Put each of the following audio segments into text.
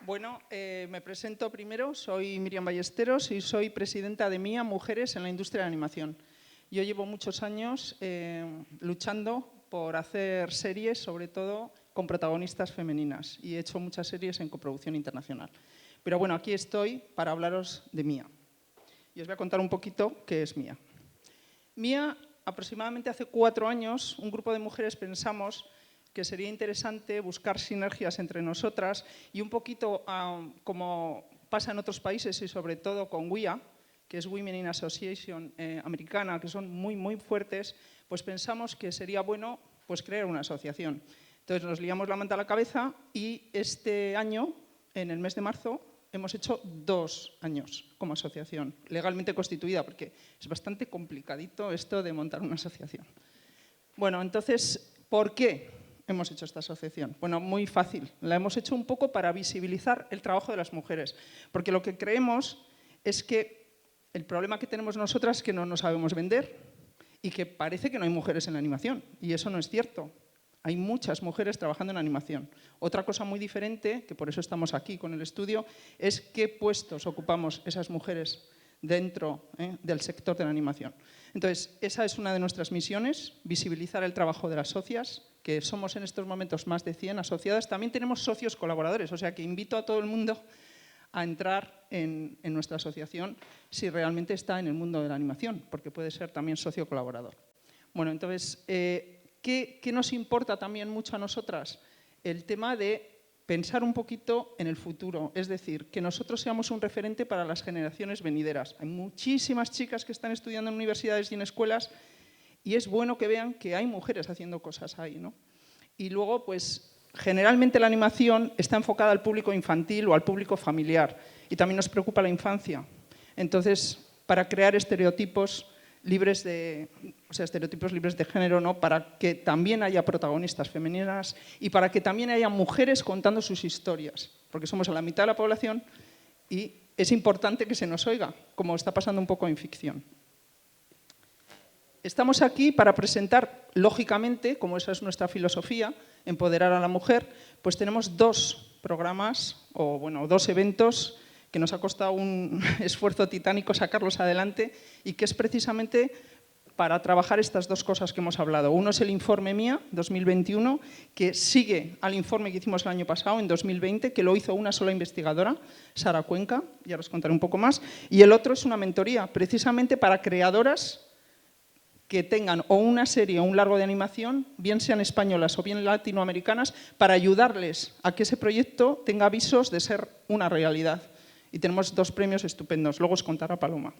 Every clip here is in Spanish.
Bueno, me presento primero, soy Miriam Ballesteros y soy presidenta de MIA, Mujeres en la Industria de la Animación. Yo llevo muchos años luchando por hacer series, sobre todo con protagonistas femeninas, y he hecho muchas series en coproducción internacional. Pero bueno, aquí estoy para hablaros de MIA. Y os voy a contar un poquito qué es MIA. MIA, aproximadamente hace 4 años, un grupo de mujeres pensamos que sería interesante buscar sinergias entre nosotras y un poquito como pasa en otros países y sobre todo con WIA, que es Women in Association americana, que son muy fuertes, pues pensamos que sería bueno pues crear una asociación. Entonces nos liamos la manta a la cabeza y este año, en el mes de marzo, hemos hecho 2 años como asociación, legalmente constituida, porque es bastante complicadito esto de montar una asociación. Bueno, entonces, ¿por qué hemos hecho esta asociación? Bueno, muy fácil. La hemos hecho un poco para visibilizar el trabajo de las mujeres, porque lo que creemos es que el problema que tenemos nosotras es que no nos sabemos vender y que parece que no hay mujeres en la animación, y eso no es cierto. Hay muchas mujeres trabajando en animación. Otra cosa muy diferente, que por eso estamos aquí con el estudio, es qué puestos ocupamos esas mujeres dentro del sector de la animación. Entonces, esa es una de nuestras misiones, visibilizar el trabajo de las socias, que somos en estos momentos más de 100 asociadas. También tenemos socios colaboradores, o sea que invito a todo el mundo a entrar en nuestra asociación si realmente está en el mundo de la animación, porque puede ser también socio colaborador. Bueno, entonces, ¿qué nos importa también mucho a nosotras? El tema de pensar un poquito en el futuro, es decir, que nosotros seamos un referente para las generaciones venideras. Hay muchísimas chicas que están estudiando en universidades y en escuelas y es bueno que vean que hay mujeres haciendo cosas ahí, ¿no? Y luego, pues, generalmente la animación está enfocada al público infantil o al público familiar y también nos preocupa la infancia. Entonces, para crear estereotipos libres de género, ¿no? Para que también haya protagonistas femeninas y para que también haya mujeres contando sus historias, porque somos a la mitad de la población y es importante que se nos oiga, como está pasando un poco en ficción. Estamos aquí para presentar, lógicamente, como esa es nuestra filosofía, empoderar a la mujer, pues tenemos 2 programas, o bueno, 2 eventos que nos ha costado un esfuerzo titánico sacarlos adelante y que es precisamente para trabajar estas 2 cosas que hemos hablado. Uno es el informe MIA 2021, que sigue al informe que hicimos el año pasado, en 2020, que lo hizo una sola investigadora, Sara Cuenca, ya os contaré un poco más. Y el otro es una mentoría, precisamente para creadoras que tengan o una serie o un largo de animación, bien sean españolas o bien latinoamericanas, para ayudarles a que ese proyecto tenga visos de ser una realidad. Y tenemos 2 premios estupendos, luego os contará Paloma.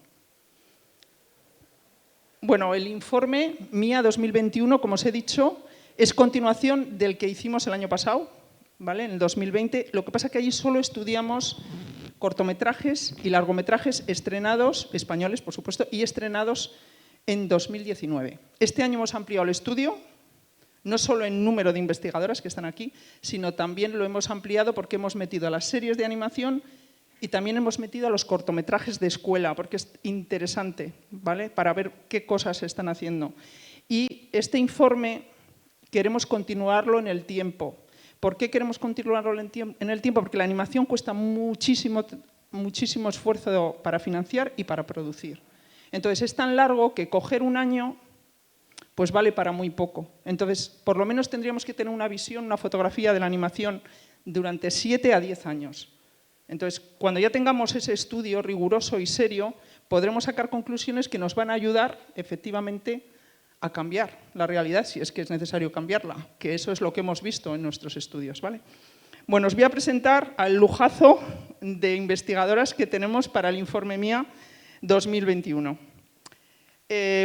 Bueno, el informe MIA 2021, como os he dicho, es continuación del que hicimos el año pasado, ¿vale? En el 2020. Lo que pasa es que allí solo estudiamos cortometrajes y largometrajes estrenados, españoles por supuesto, y estrenados en 2019. Este año hemos ampliado el estudio, no solo en número de investigadoras que están aquí, sino también lo hemos ampliado porque hemos metido a las series de animación y también hemos metido a los cortometrajes de escuela, porque es interesante, ¿vale? Para ver qué cosas se están haciendo. Y este informe queremos continuarlo en el tiempo. ¿Por qué queremos continuarlo en el tiempo? Porque la animación cuesta muchísimo esfuerzo para financiar y para producir. Entonces, es tan largo que coger un año pues vale para muy poco. Entonces, por lo menos tendríamos que tener una visión, una fotografía de la animación durante 7 a 10 años. Entonces, cuando ya tengamos ese estudio riguroso y serio, podremos sacar conclusiones que nos van a ayudar, efectivamente, a cambiar la realidad, si es que es necesario cambiarla, que eso es lo que hemos visto en nuestros estudios, ¿vale? Bueno, os voy a presentar al lujazo de investigadoras que tenemos para el informe MIA 2021.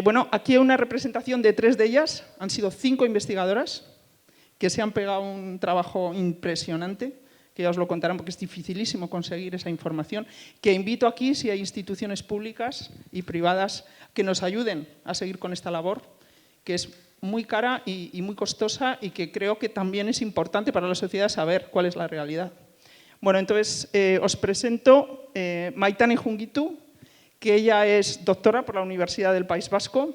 Bueno, aquí hay una representación de 3 de ellas, han sido 5 investigadoras que se han pegado un trabajo impresionante, que ya os lo contarán porque es dificilísimo conseguir esa información, que invito aquí, si hay instituciones públicas y privadas que nos ayuden a seguir con esta labor, que es muy cara y muy costosa y que creo que también es importante para la sociedad saber cuál es la realidad. Bueno, entonces os presento Maitane Jungitu, que ella es doctora por la Universidad del País Vasco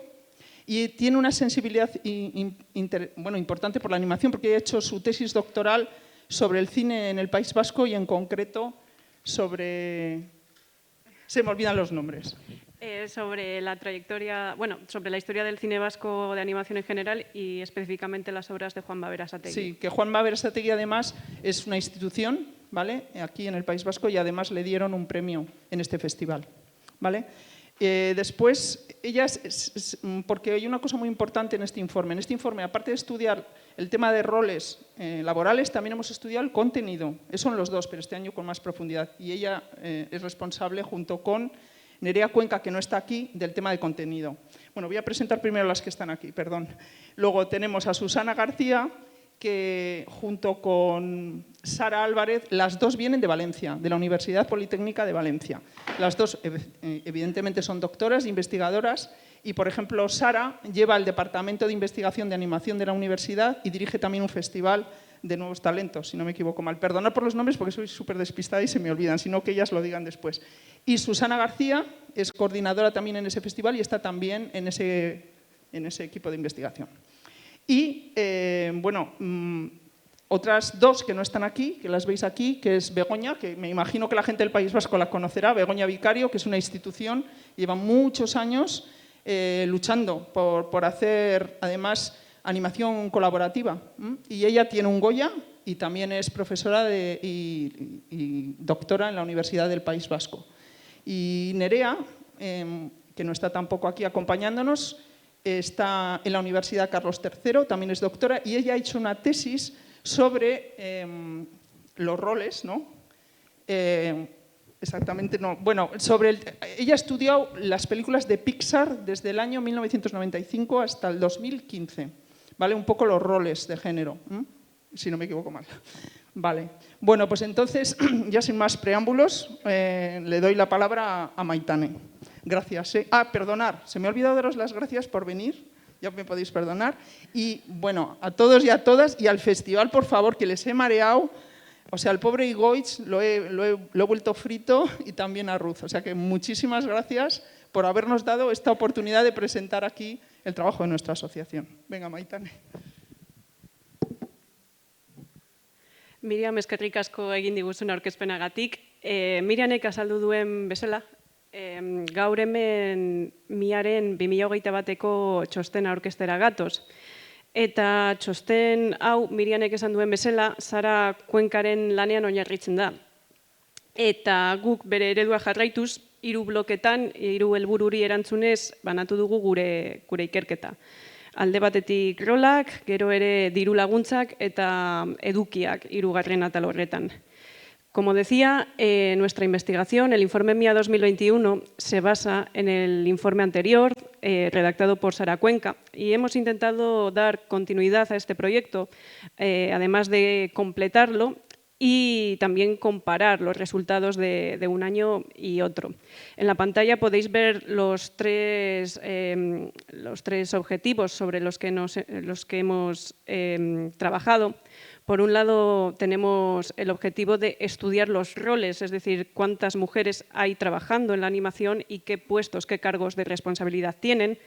y tiene una sensibilidad importante por la animación porque ella ha hecho su tesis doctoral sobre el cine en el País Vasco y en concreto sobre… Se me olvidan los nombres. Sobre la trayectoria, bueno, sobre la historia del cine vasco de animación en general y específicamente las obras de Juanma Berasategui. Sí, que Juanma Berasategui además es una institución, ¿vale?, aquí en el País Vasco, y además le dieron un premio en este festival, ¿vale? Después, porque hay una cosa muy importante en este informe. En este informe, aparte de estudiar el tema de roles laborales, también hemos estudiado el contenido. Esos son los dos, pero este año con más profundidad. Y ella es responsable, junto con Nerea Cuenca, que no está aquí, del tema de contenido. Bueno, voy a presentar primero las que están aquí, perdón. Luego tenemos a Susana García, que junto con Sara Álvarez, las dos vienen de Valencia, de la Universidad Politécnica de Valencia. Las dos, evidentemente, son doctoras, investigadoras, y, por ejemplo, Sara lleva el Departamento de Investigación de Animación de la universidad y dirige también un festival de nuevos talentos, si no me equivoco mal. Perdonad por los nombres porque soy súper despistada y se me olvidan, sino que ellas lo digan después. Y Susana García es coordinadora también en ese festival y está también en ese equipo de investigación. Y, bueno, otras dos que no están aquí, que las veis aquí, que es Begoña, que me imagino que la gente del País Vasco la conocerá, Begoña Vicario, que es una institución, lleva muchos años luchando por hacer, además, animación colaborativa. Y ella tiene un Goya y también es profesora y doctora en la Universidad del País Vasco. Y Nerea, que no está tampoco aquí acompañándonos, está en la Universidad Carlos III, también es doctora, y ella ha hecho una tesis sobre los roles, ¿no? Exactamente, no. Bueno, ella ha estudiado las películas de Pixar desde el año 1995 hasta el 2015, ¿vale? Un poco los roles de género, si no me equivoco mal. Vale. Bueno, pues entonces, ya sin más preámbulos, le doy la palabra a Maitane. Gracias. Perdonar, se me ha olvidado daros las gracias por venir, ya me podéis perdonar. Y bueno, a todos y a todas, y al festival, por favor, que les he mareado. O sea, al pobre Igoitz lo he vuelto frito, y también a Ruth. O sea que muchísimas gracias por habernos dado esta oportunidad de presentar aquí el trabajo de nuestra asociación. Venga, Maitane. Miriam, eskerrik asko egin diguzun aurkezpenagatik. Mirianek azaldu duen bezala, gaur hemen miaren 2021eko txostena aurkeztera gatoz. Eta txosten hau, Mirianek esan duen bezala, Sara Kuenkaren lanean oinarritzen da. Eta guk bere eredua jarraituz, 3 bloketan, 3 helbururi erantzunez, banatu dugu gure ikerketa. Alde batetik rolak, gero ere diru laguntzak eta edukiak 3. atal horretan. Como decía, nuestra investigación, el informe MIA 2021, se basa en el informe anterior, redactado por Sara Cuenca, y hemos intentado dar continuidad a este proyecto, además de completarlo y también comparar los resultados de un año y otro. En la pantalla podéis ver los tres objetivos sobre los que hemos trabajado. Por un lado, tenemos el objetivo de estudiar los roles, es decir, cuántas mujeres hay trabajando en la animación y qué puestos, qué cargos de responsabilidad tienen.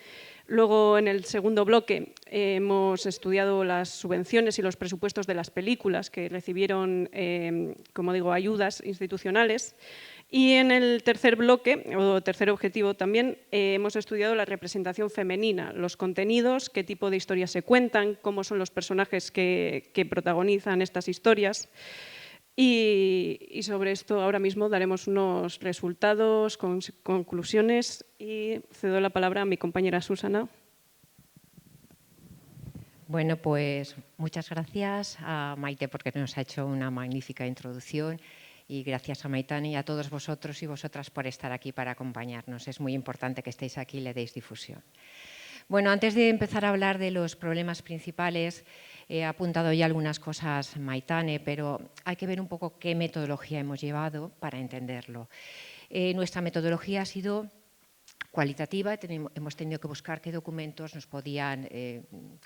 Luego, en el segundo bloque, hemos estudiado las subvenciones y los presupuestos de las películas que recibieron, como digo, ayudas institucionales. Y en el tercer bloque, o tercer objetivo también, hemos estudiado la representación femenina, los contenidos, qué tipo de historias se cuentan, cómo son los personajes que protagonizan estas historias. Y sobre esto ahora mismo daremos unos resultados, conclusiones, y cedo la palabra a mi compañera Susana. Bueno, pues muchas gracias a Maite porque nos ha hecho una magnífica introducción. Y gracias a Maitane y a todos vosotros y vosotras por estar aquí para acompañarnos. Es muy importante que estéis aquí y le deis difusión. Bueno, antes de empezar a hablar de los problemas principales, he apuntado ya algunas cosas Maitane, pero hay que ver un poco qué metodología hemos llevado para entenderlo. Nuestra metodología ha sido cualitativa, hemos tenido que buscar qué documentos nos podían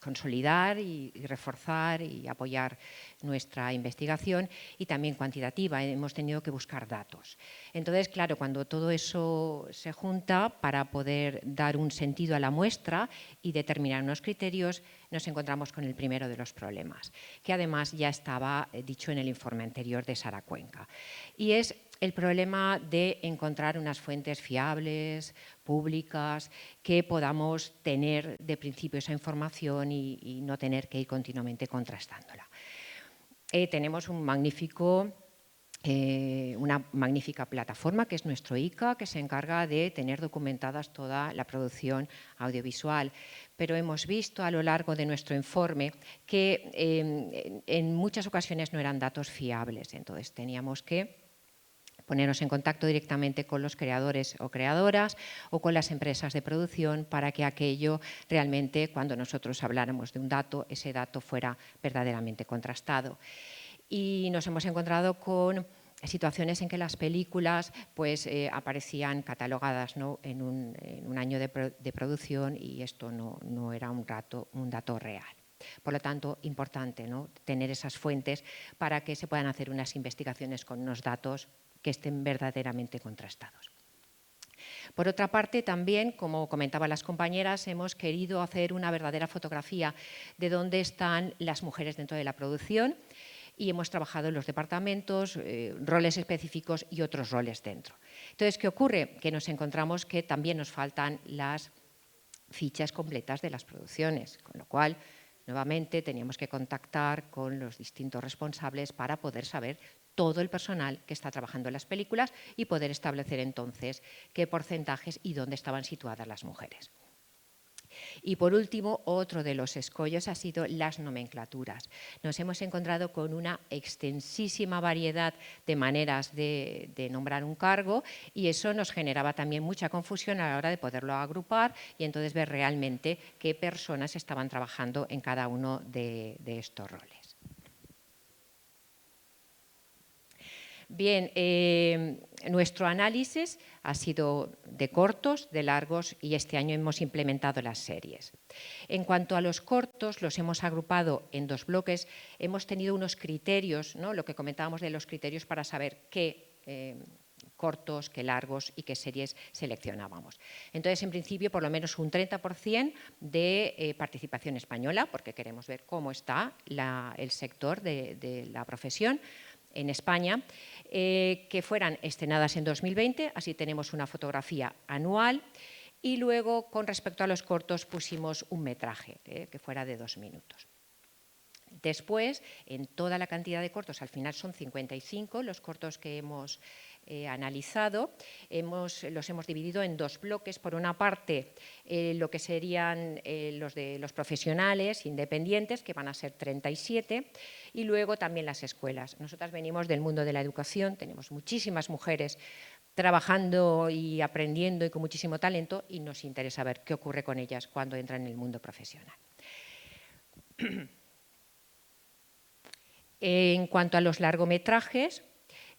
consolidar y reforzar y apoyar nuestra investigación, y también cuantitativa, hemos tenido que buscar datos. Entonces, claro, cuando todo eso se junta para poder dar un sentido a la muestra y determinar unos criterios, nos encontramos con el primero de los problemas, que además ya estaba dicho en el informe anterior de Sara Cuenca, y es el problema de encontrar unas fuentes fiables, públicas, que podamos tener de principio esa información y no tener que ir continuamente contrastándola. Tenemos una magnífica plataforma que es nuestro ICA, que se encarga de tener documentadas toda la producción audiovisual, pero hemos visto a lo largo de nuestro informe que en muchas ocasiones no eran datos fiables, entonces teníamos que ponernos en contacto directamente con los creadores o creadoras o con las empresas de producción para que aquello realmente, cuando nosotros habláramos de un dato, ese dato fuera verdaderamente contrastado. Y nos hemos encontrado con situaciones en que las películas pues, aparecían catalogadas, ¿no?, en un año de producción, y esto no era un dato real. Por lo tanto, importante, ¿no?, tener esas fuentes para que se puedan hacer unas investigaciones con unos datos que estén verdaderamente contrastados. Por otra parte, también, como comentaban las compañeras, hemos querido hacer una verdadera fotografía de dónde están las mujeres dentro de la producción, y hemos trabajado en los departamentos, roles específicos y otros roles dentro. Entonces, ¿qué ocurre? Que nos encontramos que también nos faltan las fichas completas de las producciones, con lo cual, nuevamente, teníamos que contactar con los distintos responsables para poder saber todo el personal que está trabajando en las películas y poder establecer entonces qué porcentajes y dónde estaban situadas las mujeres. Y por último, otro de los escollos ha sido las nomenclaturas. Nos hemos encontrado con una extensísima variedad de maneras de nombrar un cargo, y eso nos generaba también mucha confusión a la hora de poderlo agrupar y entonces ver realmente qué personas estaban trabajando en cada uno de estos roles. Bien, nuestro análisis ha sido de cortos, de largos, y este año hemos implementado las series. En cuanto a los cortos, los hemos agrupado en dos bloques. Hemos tenido unos criterios, ¿no?, lo que comentábamos de los criterios para saber qué cortos, qué largos y qué series seleccionábamos. Entonces, en principio, por lo menos un 30% de participación española, porque queremos ver cómo está el sector de la profesión en España, que fueran estrenadas en 2020, así tenemos una fotografía anual, y luego, con respecto a los cortos, pusimos un metraje que fuera de 2 minutos. Después, en toda la cantidad de cortos, al final son 55 los cortos que hemos analizado, los hemos dividido en dos bloques. Por una parte, lo que serían los de los profesionales independientes, que van a ser 37, y luego también las escuelas. Nosotras venimos del mundo de la educación, tenemos muchísimas mujeres trabajando y aprendiendo y con muchísimo talento, y nos interesa ver qué ocurre con ellas cuando entran en el mundo profesional. En cuanto a los largometrajes,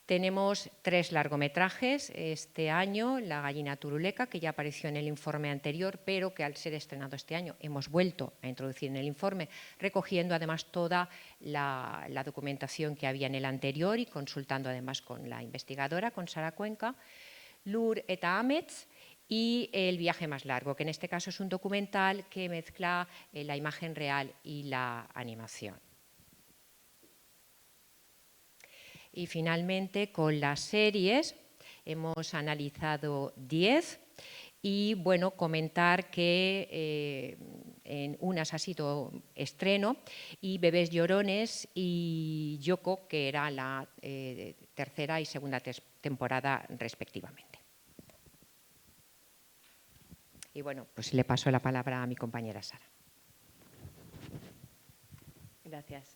tenemos 3 largometrajes este año: La gallina turuleca, que ya apareció en el informe anterior, pero que al ser estrenado este año hemos vuelto a introducir en el informe, recogiendo además toda la documentación que había en el anterior y consultando además con la investigadora, con Sara Cuenca. Lur eta Amets, y El viaje más largo, que en este caso es un documental que mezcla la imagen real y la animación. Y finalmente, con las series, hemos analizado 10 y, bueno, comentar que en unas ha sido estreno, y Bebés llorones y Yoko, que era la tercera y segunda temporada respectivamente. Y, bueno, pues le paso la palabra a mi compañera Sara. Gracias.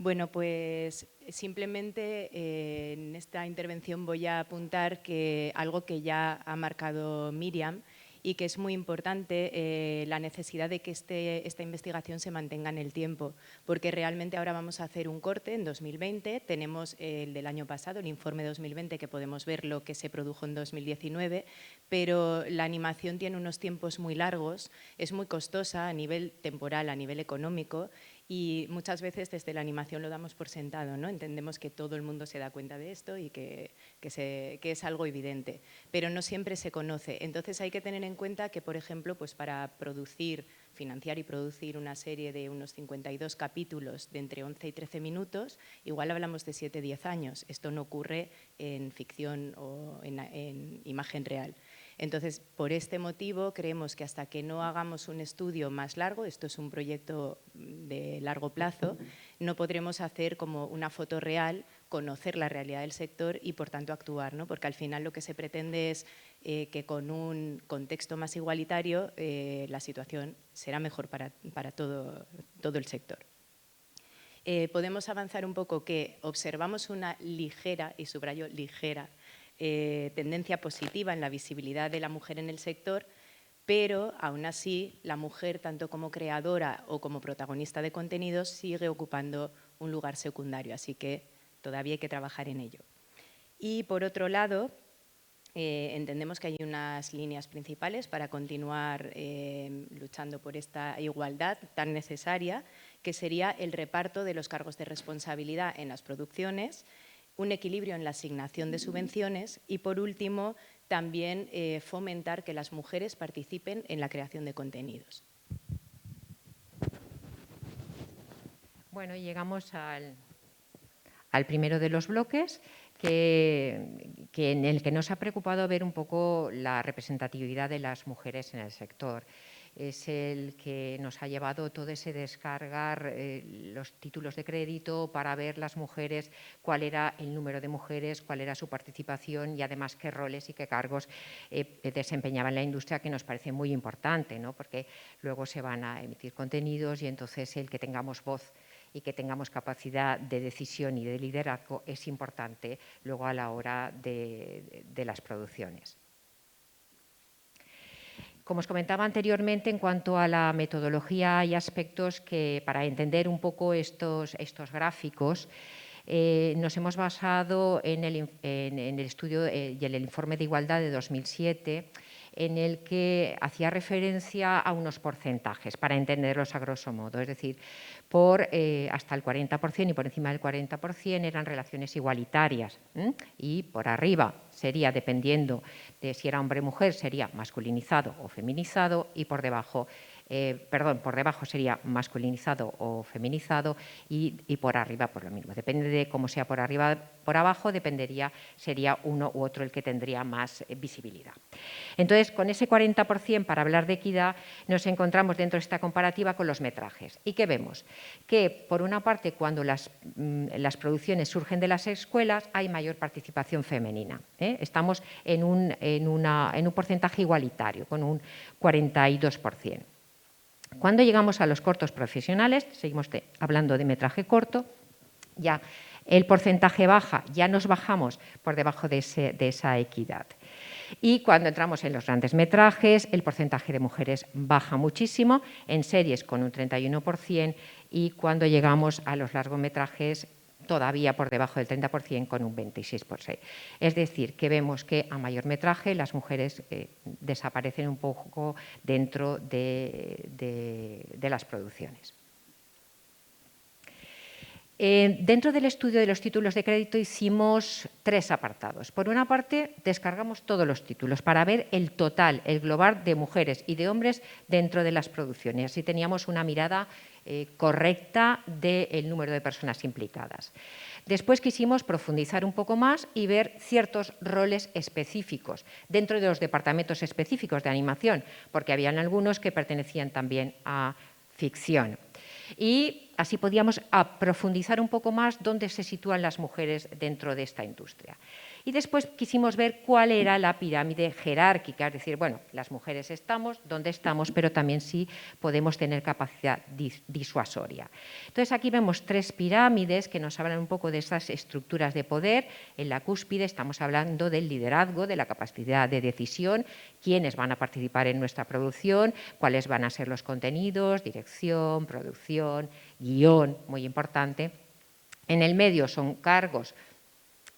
Bueno, pues simplemente en esta intervención voy a apuntar que algo que ya ha marcado Miriam y que es muy importante la necesidad de que esta investigación se mantenga en el tiempo, porque realmente ahora vamos a hacer un corte en 2020, tenemos el del año pasado, el informe 2020, que podemos ver lo que se produjo en 2019, pero la animación tiene unos tiempos muy largos, es muy costosa a nivel temporal, a nivel económico, y muchas veces desde la animación lo damos por sentado, ¿no? Entendemos que todo el mundo se da cuenta de esto y que es algo evidente, pero no siempre se conoce. Entonces hay que tener en cuenta que, por ejemplo, pues para financiar y producir una serie de unos 52 capítulos de entre 11 y 13 minutos, igual hablamos de 7-10 años. Esto no ocurre en ficción o en imagen real. Entonces, por este motivo, creemos que hasta que no hagamos un estudio más largo, esto es un proyecto de largo plazo, no podremos hacer como una foto real, conocer la realidad del sector y, por tanto, actuar, ¿no? Porque al final lo que se pretende es que con un contexto más igualitario la situación será mejor para todo el sector. Podemos avanzar un poco que observamos una ligera, y subrayo ligera, tendencia positiva en la visibilidad de la mujer en el sector, pero aún así la mujer, tanto como creadora o como protagonista de contenidos, sigue ocupando un lugar secundario, así que todavía hay que trabajar en ello. Y por otro lado, entendemos que hay unas líneas principales para continuar luchando por esta igualdad tan necesaria, que sería el reparto de los cargos de responsabilidad en las producciones, un equilibrio en la asignación de subvenciones y, por último, también fomentar que las mujeres participen en la creación de contenidos. Bueno, llegamos al primero de los bloques, en el que nos ha preocupado ver un poco la representatividad de las mujeres en el sector. Es el que nos ha llevado todo ese descargar los títulos de crédito para ver las mujeres, cuál era el número de mujeres, cuál era su participación y además qué roles y qué cargos desempeñaban en la industria, que nos parece muy importante, ¿no? Porque luego se van a emitir contenidos y entonces el que tengamos voz y que tengamos capacidad de decisión y de liderazgo es importante luego a la hora de las producciones. Como os comentaba anteriormente, en cuanto a la metodología, hay aspectos que, para entender un poco estos gráficos, nos hemos basado en el estudio y en el informe de igualdad de 2007, en el que hacía referencia a unos porcentajes, para entenderlos a grosso modo. Es decir, hasta el 40% y por encima del 40% eran relaciones igualitarias, y por arriba sería, dependiendo de si era hombre o mujer, sería masculinizado o feminizado, y por debajo sería masculinizado o feminizado, y por arriba por lo mismo. Depende de cómo sea por arriba, por abajo, sería uno u otro el que tendría más visibilidad. Entonces, con ese 40%, para hablar de equidad, nos encontramos dentro de esta comparativa con los metrajes. ¿Y qué vemos? Que, por una parte, cuando las producciones surgen de las escuelas, hay mayor participación femenina. Estamos en un porcentaje igualitario, con un 42%. Cuando llegamos a los cortos profesionales, seguimos hablando de metraje corto, ya el porcentaje baja, ya nos bajamos por debajo de esa equidad. Y cuando entramos en los grandes metrajes, el porcentaje de mujeres baja muchísimo, en series con un 31%, y cuando llegamos a los largometrajes, todavía por debajo del 30%, con un 26%. Es decir, que vemos que a mayor metraje las mujeres desaparecen un poco dentro de las producciones. Dentro del estudio de los títulos de crédito hicimos 3 apartados. Por una parte, descargamos todos los títulos para ver el total, el global de mujeres y de hombres dentro de las producciones. Así teníamos una mirada correcta del número de personas implicadas. Después quisimos profundizar un poco más y ver ciertos roles específicos dentro de los departamentos específicos de animación, porque habían algunos que pertenecían también a ficción. Y así podíamos profundizar un poco más dónde se sitúan las mujeres dentro de esta industria. Y después quisimos ver cuál era la pirámide jerárquica, es decir, bueno, las mujeres estamos, dónde estamos, pero también sí podemos tener capacidad disuasoria. Entonces aquí vemos 3 pirámides que nos hablan un poco de estas estructuras de poder. En la cúspide estamos hablando del liderazgo, de la capacidad de decisión, quiénes van a participar en nuestra producción, cuáles van a ser los contenidos, dirección, producción, guión, muy importante. En el medio son cargos,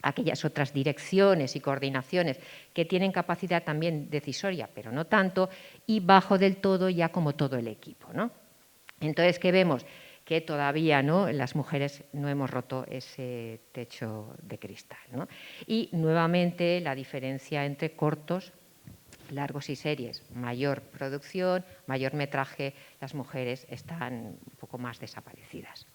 aquellas otras direcciones y coordinaciones que tienen capacidad también decisoria, pero no tanto, y bajo del todo ya como todo el equipo, ¿no? Entonces, ¿qué vemos? Que todavía, ¿no?, las mujeres no hemos roto ese techo de cristal, ¿no? Y nuevamente la diferencia entre cortos, largos y series, mayor producción, mayor metraje, las mujeres están un poco más desaparecidas.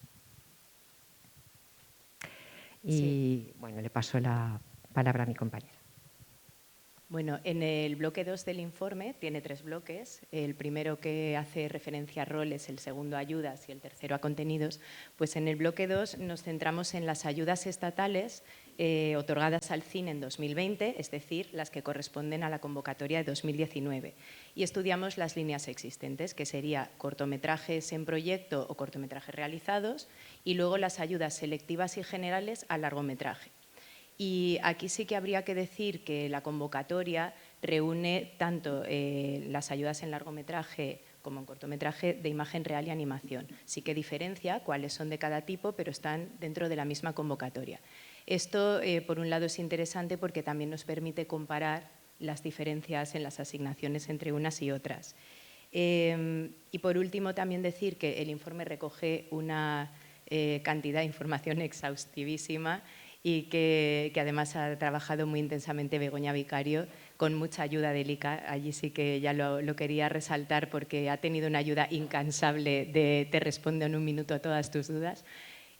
Y bueno, le paso la palabra a mi compañera. Bueno, en el bloque 2 del informe tiene 3 bloques. El primero que hace referencia a roles, el segundo a ayudas y el tercero a contenidos. Pues en el bloque 2 nos centramos en las ayudas estatales otorgadas al cine en 2020, es decir, las que corresponden a la convocatoria de 2019. Y estudiamos las líneas existentes, que serían cortometrajes en proyecto o cortometrajes realizados, y luego las ayudas selectivas y generales a largometraje. Y aquí sí que habría que decir que la convocatoria reúne tanto las ayudas en largometraje como en cortometraje de imagen real y animación. Sí que diferencia cuáles son de cada tipo, pero están dentro de la misma convocatoria. Esto, por un lado, es interesante porque también nos permite comparar las diferencias en las asignaciones entre unas y otras. Y por último, también decir que el informe recoge una cantidad de información exhaustivísima y que además ha trabajado muy intensamente Begoña Vicario, con mucha ayuda de Lica. Allí sí que ya lo quería resaltar porque ha tenido una ayuda incansable de te respondo en un minuto a todas tus dudas.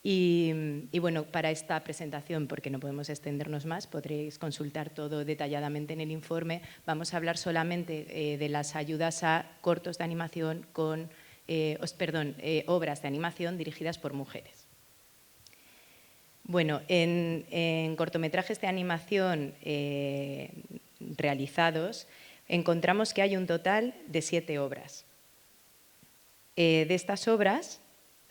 Y bueno, para esta presentación, porque no podemos extendernos más, podréis consultar todo detalladamente en el informe. Vamos a hablar solamente de las ayudas a cortos de animación con, obras de animación dirigidas por mujeres. Bueno, en cortometrajes de animación realizados encontramos que hay un total de 7 obras. De estas obras,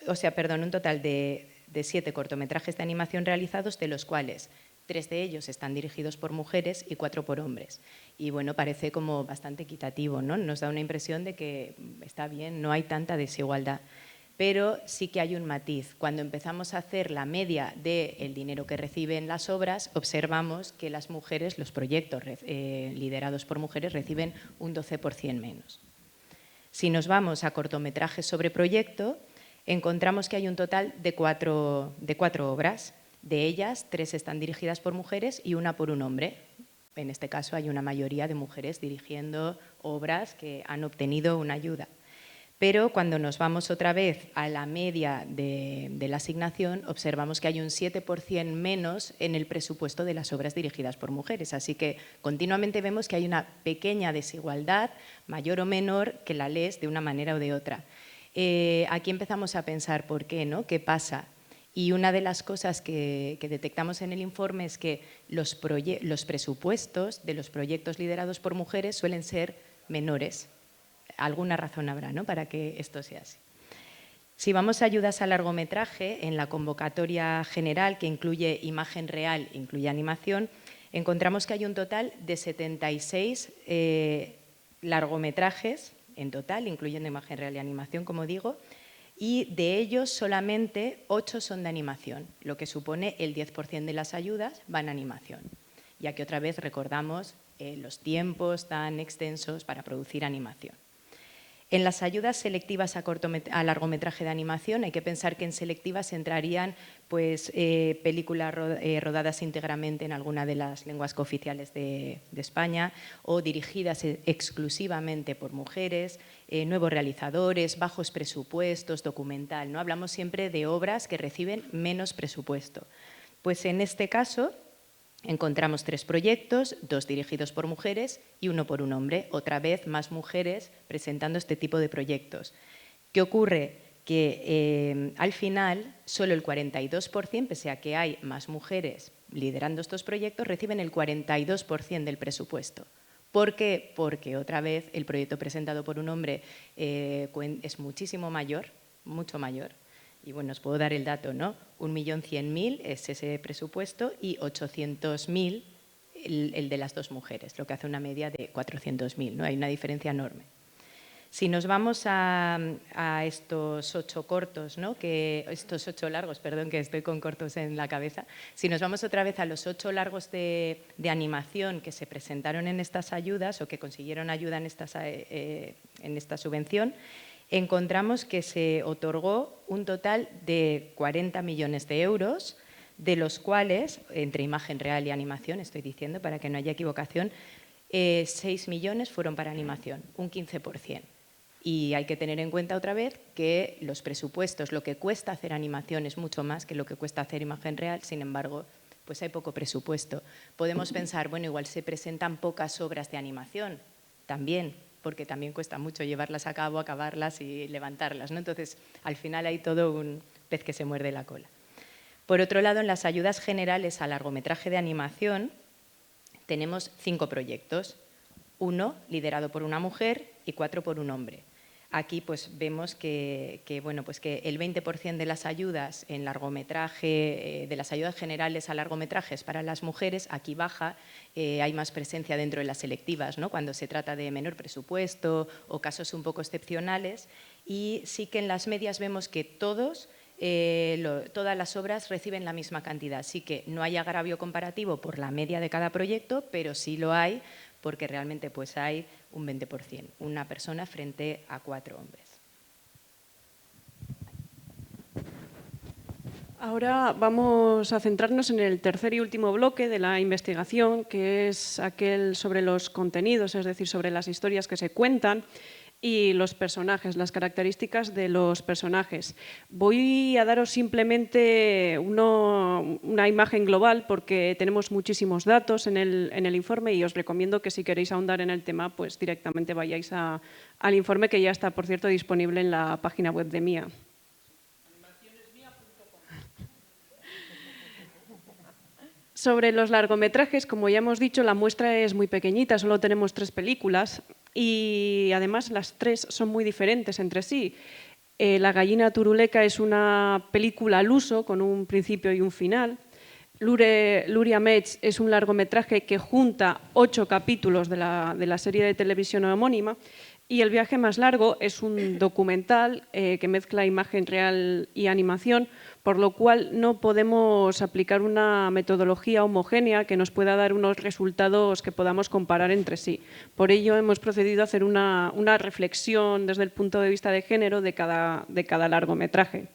un total de 7 cortometrajes de animación realizados, de los cuales 3 de ellos están dirigidos por mujeres y 4 por hombres. Y bueno, parece como bastante equitativo, ¿no? Nos da una impresión de que está bien, no hay tanta desigualdad. Pero sí que hay un matiz. Cuando empezamos a hacer la media del dinero que reciben las obras, observamos que las mujeres, los proyectos liderados por mujeres, reciben un 12% menos. Si nos vamos a cortometrajes sobre proyecto, encontramos que hay un total de 4 obras. De ellas, 3 están dirigidas por mujeres y 1 por un hombre. En este caso hay una mayoría de mujeres dirigiendo obras que han obtenido una ayuda. Pero cuando nos vamos otra vez a la media de la asignación, observamos que hay un 7% menos en el presupuesto de las obras dirigidas por mujeres. Así que continuamente vemos que hay una pequeña desigualdad, mayor o menor, que la lees de una manera o de otra. Aquí empezamos a pensar por qué, ¿no? ¿Qué pasa? Y una de las cosas que detectamos en el informe es que los presupuestos de los proyectos liderados por mujeres suelen ser menores. Alguna razón habrá, ¿no?, para que esto sea así. Si vamos a ayudas a largometraje, en la convocatoria general, que incluye imagen real, incluye animación, encontramos que hay un total de 76 largometrajes en total, incluyendo imagen real y animación, como digo, y de ellos solamente 8 son de animación, lo que supone el 10% de las ayudas van a animación. Y aquí otra vez recordamos los tiempos tan extensos para producir animación. En las ayudas selectivas a largometraje de animación hay que pensar que en selectivas entrarían pues, películas rodadas íntegramente en alguna de las lenguas cooficiales de España o dirigidas exclusivamente por mujeres, nuevos realizadores, bajos presupuestos, documental, ¿no? Hablamos siempre de obras que reciben menos presupuesto. Pues en este caso encontramos 3 proyectos, 2 dirigidos por mujeres y 1 por un hombre. Otra vez, más mujeres presentando este tipo de proyectos. ¿Qué ocurre? que al final solo el 42%, pese a que hay más mujeres liderando estos proyectos, reciben el 42% del presupuesto. ¿Por qué? Porque otra vez el proyecto presentado por un hombre es muchísimo mayor, mucho mayor. Y bueno, os puedo dar el dato, ¿no? 1.100.000 es ese presupuesto y 800.000 el de las dos mujeres, lo que hace una media de 400.000, ¿no? Hay una diferencia enorme. Si nos vamos a estos 8 cortos, ¿no? Estos 8 largos, perdón, que estoy con cortos en la cabeza. Si nos vamos otra vez a los 8 largos de animación que se presentaron en estas ayudas o que consiguieron ayuda en esta subvención, encontramos que se otorgó un total de 40 millones de euros, de los cuales, entre imagen real y animación, estoy diciendo para que no haya equivocación, 6 millones fueron para animación, un 15%. Y hay que tener en cuenta otra vez que los presupuestos, lo que cuesta hacer animación es mucho más que lo que cuesta hacer imagen real, sin embargo, pues hay poco presupuesto. Podemos pensar, bueno, igual se presentan pocas obras de animación, también, porque también cuesta mucho llevarlas a cabo, acabarlas y levantarlas, ¿no? Entonces, al final hay todo un pez que se muerde la cola. Por otro lado, en las ayudas generales a largometraje de animación tenemos 5 proyectos, 1 liderado por una mujer y 4 por un hombre. Aquí pues vemos que el 20% de las ayudas en largometraje, de las ayudas generales a largometrajes para las mujeres, aquí baja, hay más presencia dentro de las selectivas, ¿no? Cuando se trata de menor presupuesto o casos un poco excepcionales, y sí que en las medias vemos que todas las obras reciben la misma cantidad, así que no hay agravio comparativo por la media de cada proyecto, pero sí lo hay porque realmente pues hay un 20%, una persona frente a 4 hombres. Ahora vamos a centrarnos en el tercer y último bloque de la investigación, que es aquel sobre los contenidos, es decir, sobre las historias que se cuentan y los personajes, las características de los personajes. Voy a daros simplemente una imagen global porque tenemos muchísimos datos en el informe y os recomiendo que si queréis ahondar en el tema, pues directamente vayáis al informe, que ya está, por cierto, disponible en la página web de MIA. Sobre los largometrajes, como ya hemos dicho, la muestra es muy pequeñita, solo tenemos 3 películas y además las 3 son muy diferentes entre sí. La gallina turuleca es una película al uso con un principio y un final. Luria Mets es un largometraje que junta 8 capítulos de la serie de televisión homónima. Y El viaje más largo es un documental que mezcla imagen real y animación, por lo cual no podemos aplicar una metodología homogénea que nos pueda dar unos resultados que podamos comparar entre sí. Por ello hemos procedido a hacer una reflexión desde el punto de vista de género de cada largometraje.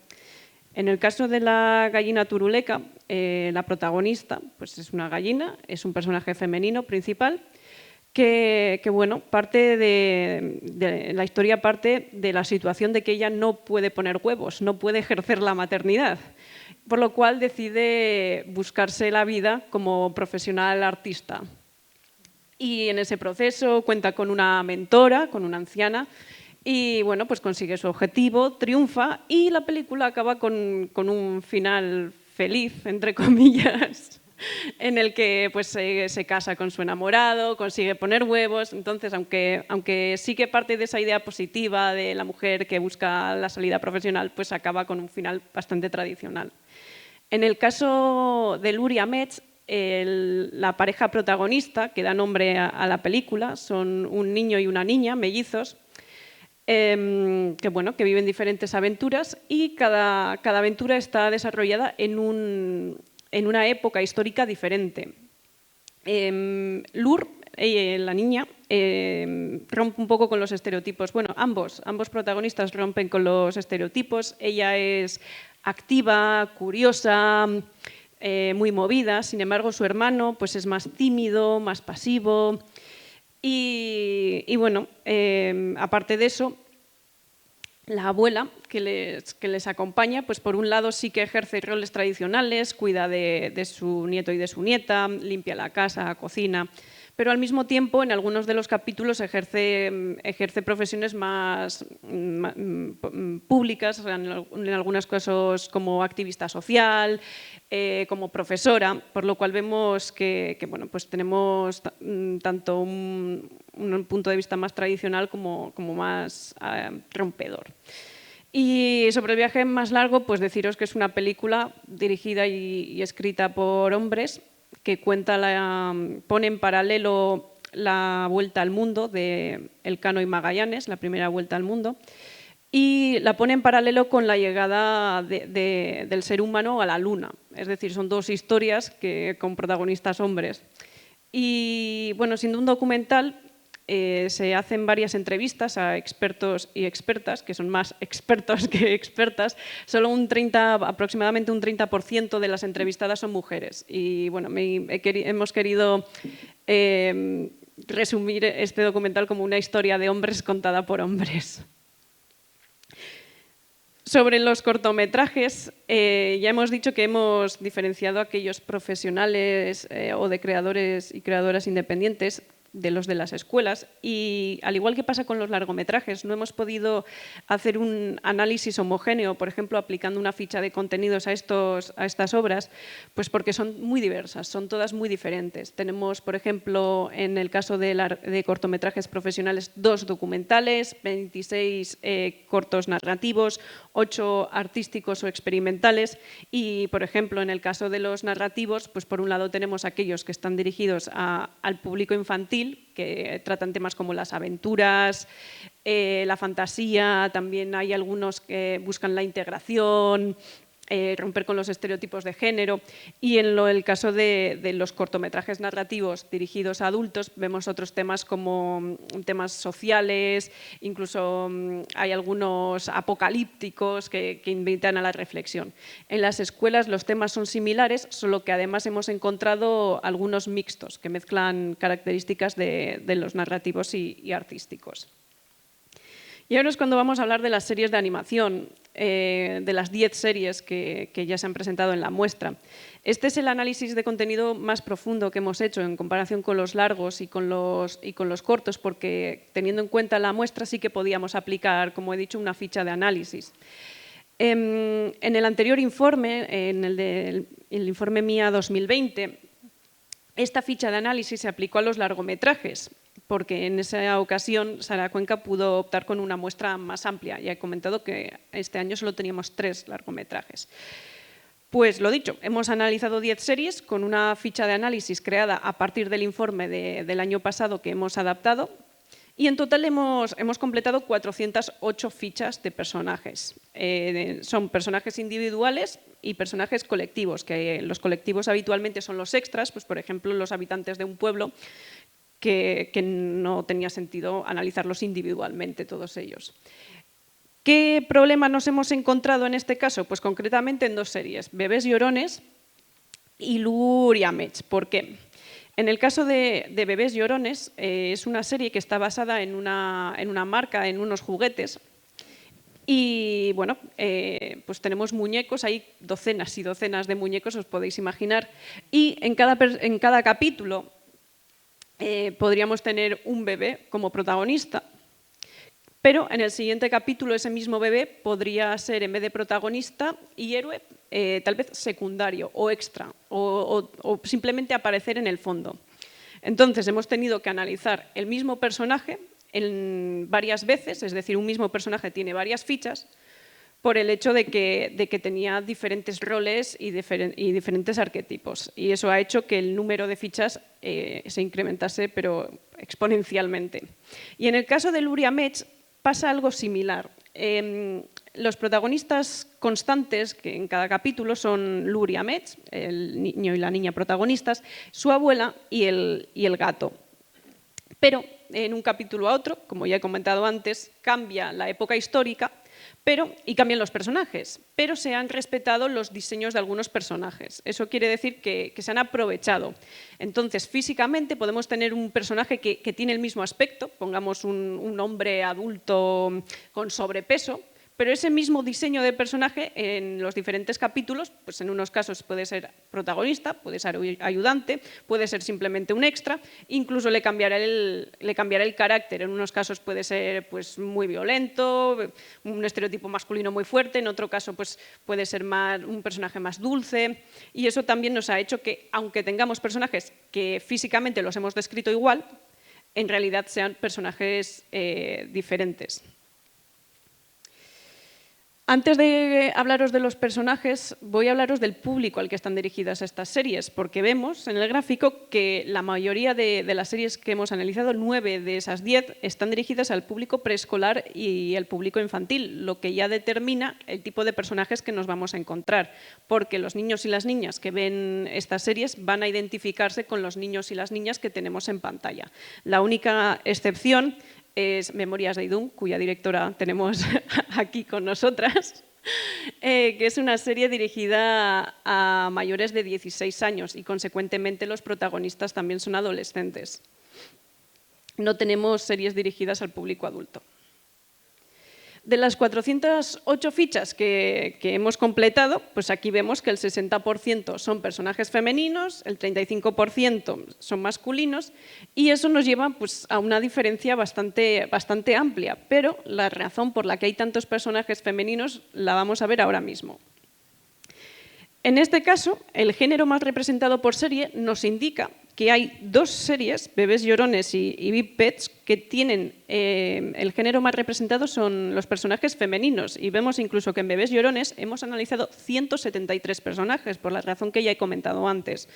En el caso de la gallina turuleca, la protagonista pues es una gallina, es un personaje femenino principal, que bueno, la historia parte de la situación de que ella no puede poner huevos, no puede ejercer la maternidad, por lo cual decide buscarse la vida como profesional artista. Y en ese proceso cuenta con una mentora, con una anciana, y bueno, pues consigue su objetivo, triunfa y la película acaba con un final feliz, entre comillas, en el que pues, se casa con su enamorado, consigue poner huevos. Entonces, aunque sí que parte de esa idea positiva de la mujer que busca la salida profesional, pues acaba con un final bastante tradicional. En el caso de Luria Mets, la pareja protagonista que da nombre a la película son un niño y una niña, mellizos, que viven diferentes aventuras y cada aventura está desarrollada en una época histórica diferente. Lur, la niña, rompe un poco con los estereotipos. Bueno, ambos protagonistas rompen con los estereotipos. Ella es activa, curiosa, muy movida. Sin embargo, su hermano pues, es más tímido, más pasivo. Y bueno, aparte de eso, la abuela que les acompaña, pues por un lado sí que ejerce roles tradicionales, cuida de su nieto y de su nieta, limpia la casa, cocina, pero al mismo tiempo en algunos de los capítulos ejerce profesiones más públicas, en algunos casos como activista social, como profesora, por lo cual vemos que bueno, pues tenemos tanto un punto de vista más tradicional como más rompedor. Y sobre el viaje más largo, pues deciros que es una película dirigida y escrita por hombres que pone en paralelo la vuelta al mundo de Elcano y Magallanes, la primera vuelta al mundo, y la pone en paralelo con la llegada del ser humano a la Luna. Es decir, son dos historias con protagonistas hombres. Y bueno, siendo un documental, se hacen varias entrevistas a expertos y expertas, que son más expertos que expertas. Solo aproximadamente un 30% de las entrevistadas son mujeres. Y bueno, hemos querido resumir este documental como una historia de hombres contada por hombres. Sobre los cortometrajes, ya hemos dicho que hemos diferenciado a aquellos profesionales o de creadores y creadoras independientes de los de las escuelas, y al igual que pasa con los largometrajes, no hemos podido hacer un análisis homogéneo, por ejemplo, aplicando una ficha de contenidos a estas obras, pues porque son muy diversas, son todas muy diferentes. Tenemos, por ejemplo, en el caso de cortometrajes profesionales, 2 documentales, 26 cortos narrativos, 8 artísticos o experimentales, y, por ejemplo, en el caso de los narrativos, pues por un lado tenemos aquellos que están dirigidos al público infantil, que tratan temas como las aventuras, la fantasía, también hay algunos que buscan la integración, romper con los estereotipos de género, y en el caso de los cortometrajes narrativos dirigidos a adultos vemos otros temas como temas sociales, incluso hay algunos apocalípticos que invitan a la reflexión. En las escuelas los temas son similares, solo que además hemos encontrado algunos mixtos que mezclan características de los narrativos y artísticos. Y ahora es cuando vamos a hablar de las series de animación, de las 10 series que ya se han presentado en la muestra. Este es el análisis de contenido más profundo que hemos hecho en comparación con los largos y con los cortos, porque teniendo en cuenta la muestra sí que podíamos aplicar, como he dicho, una ficha de análisis. En el anterior informe, en el informe MIA 2020, esta ficha de análisis se aplicó a los largometrajes, porque en esa ocasión Sara Cuenca pudo optar con una muestra más amplia. Ya he comentado que este año solo teníamos 3 largometrajes. Pues lo dicho, hemos analizado 10 series con una ficha de análisis creada a partir del informe del año pasado que hemos adaptado, y en total hemos completado 408 fichas de personajes. Son personajes individuales y personajes colectivos, que los colectivos habitualmente son los extras, pues por ejemplo los habitantes de un pueblo, que no tenía sentido analizarlos individualmente todos ellos. ¿Qué problema nos hemos encontrado en este caso? Pues concretamente en 2 series, Bebés Llorones y Luriamech. ¿Por qué? En el caso de Bebés Llorones, es una serie que está basada en una marca, en unos juguetes. Y bueno, pues tenemos muñecos, hay docenas y docenas de muñecos, os podéis imaginar. Y en cada capítulo podríamos tener un bebé como protagonista, pero en el siguiente capítulo ese mismo bebé podría ser, en vez de protagonista y héroe, tal vez secundario o extra, o simplemente aparecer en el fondo. Entonces hemos tenido que analizar el mismo personaje varias veces, es decir, un mismo personaje tiene varias fichas, por el hecho de que tenía diferentes roles y diferentes arquetipos. Y eso ha hecho que el número de fichas se incrementase, pero exponencialmente. Y en el caso de Luriamech pasa algo similar. Los protagonistas constantes que en cada capítulo son Luriamech, el niño y la niña protagonistas, su abuela y el gato. Pero en un capítulo a otro, como ya he comentado antes, cambia la época histórica y cambian los personajes, pero se han respetado los diseños de algunos personajes. Eso quiere decir que se han aprovechado. Entonces, físicamente podemos tener un personaje que tiene el mismo aspecto, pongamos un hombre adulto con sobrepeso, pero ese mismo diseño de personaje en los diferentes capítulos, pues en unos casos puede ser protagonista, puede ser ayudante, puede ser simplemente un extra, incluso le cambiará el carácter. En unos casos puede ser pues, muy violento, un estereotipo masculino muy fuerte, en otro caso pues, puede ser un personaje más dulce, y eso también nos ha hecho que, aunque tengamos personajes que físicamente los hemos descrito igual, en realidad sean personajes diferentes. Antes de hablaros de los personajes, voy a hablaros del público al que están dirigidas estas series, porque vemos en el gráfico que la mayoría de las series que hemos analizado, 9 de esas 10, están dirigidas al público preescolar y al público infantil, lo que ya determina el tipo de personajes que nos vamos a encontrar, porque los niños y las niñas que ven estas series van a identificarse con los niños y las niñas que tenemos en pantalla. La única excepción es Memorias de Idún, cuya directora tenemos aquí con nosotras, que es una serie dirigida a mayores de 16 años y, consecuentemente, los protagonistas también son adolescentes. No tenemos series dirigidas al público adulto. De las 408 fichas que hemos completado, pues aquí vemos que el 60% son personajes femeninos, el 35% son masculinos, y eso nos lleva pues, a una diferencia bastante amplia, pero la razón por la que hay tantos personajes femeninos la vamos a ver ahora mismo. En este caso, el género más representado por serie nos indica que hay 2 series, Bebés Llorones y Big Pets, que tienen el género más representado son los personajes femeninos, y vemos incluso que en Bebés Llorones hemos analizado 173 personajes, por la razón que ya he comentado antes,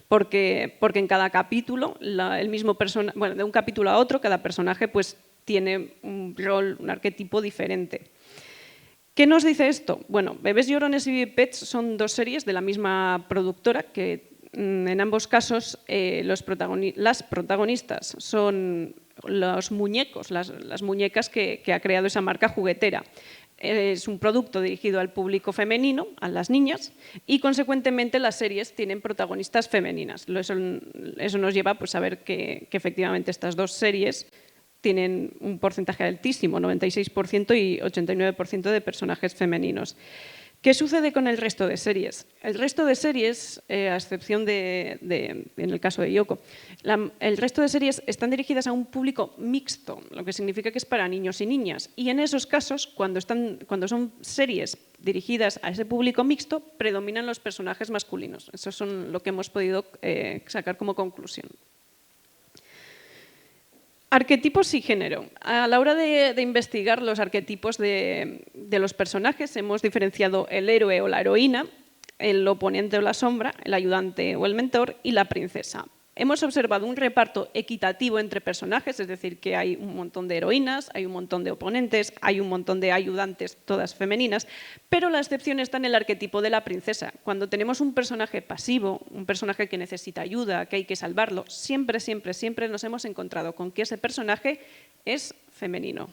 porque en cada capítulo, de un capítulo a otro, cada personaje pues, tiene un rol, un arquetipo diferente. ¿Qué nos dice esto? Bueno, Bebés Llorones y Big Pets son 2 series de la misma productora que en ambos casos las protagonistas son los muñecos, las muñecas que ha creado esa marca juguetera. Es un producto dirigido al público femenino, a las niñas, y consecuentemente las series tienen protagonistas femeninas. Eso nos lleva pues, a ver que efectivamente estas 2 series tienen un porcentaje altísimo, 96% y 89% de personajes femeninos. ¿Qué sucede con el resto de series? El resto de series, a excepción en el caso de Yoko, el resto de series están dirigidas a un público mixto, lo que significa que es para niños y niñas. Y en esos casos, cuando son series dirigidas a ese público mixto, predominan los personajes masculinos. Eso es lo que hemos podido sacar como conclusión. Arquetipos y género. A la hora de investigar los arquetipos de los personajes, hemos diferenciado el héroe o la heroína, el oponente o la sombra, el ayudante o el mentor y la princesa. Hemos observado un reparto equitativo entre personajes, es decir, que hay un montón de heroínas, hay un montón de oponentes, hay un montón de ayudantes, todas femeninas, pero la excepción está en el arquetipo de la princesa. Cuando tenemos un personaje pasivo, un personaje que necesita ayuda, que hay que salvarlo, siempre nos hemos encontrado con que ese personaje es femenino.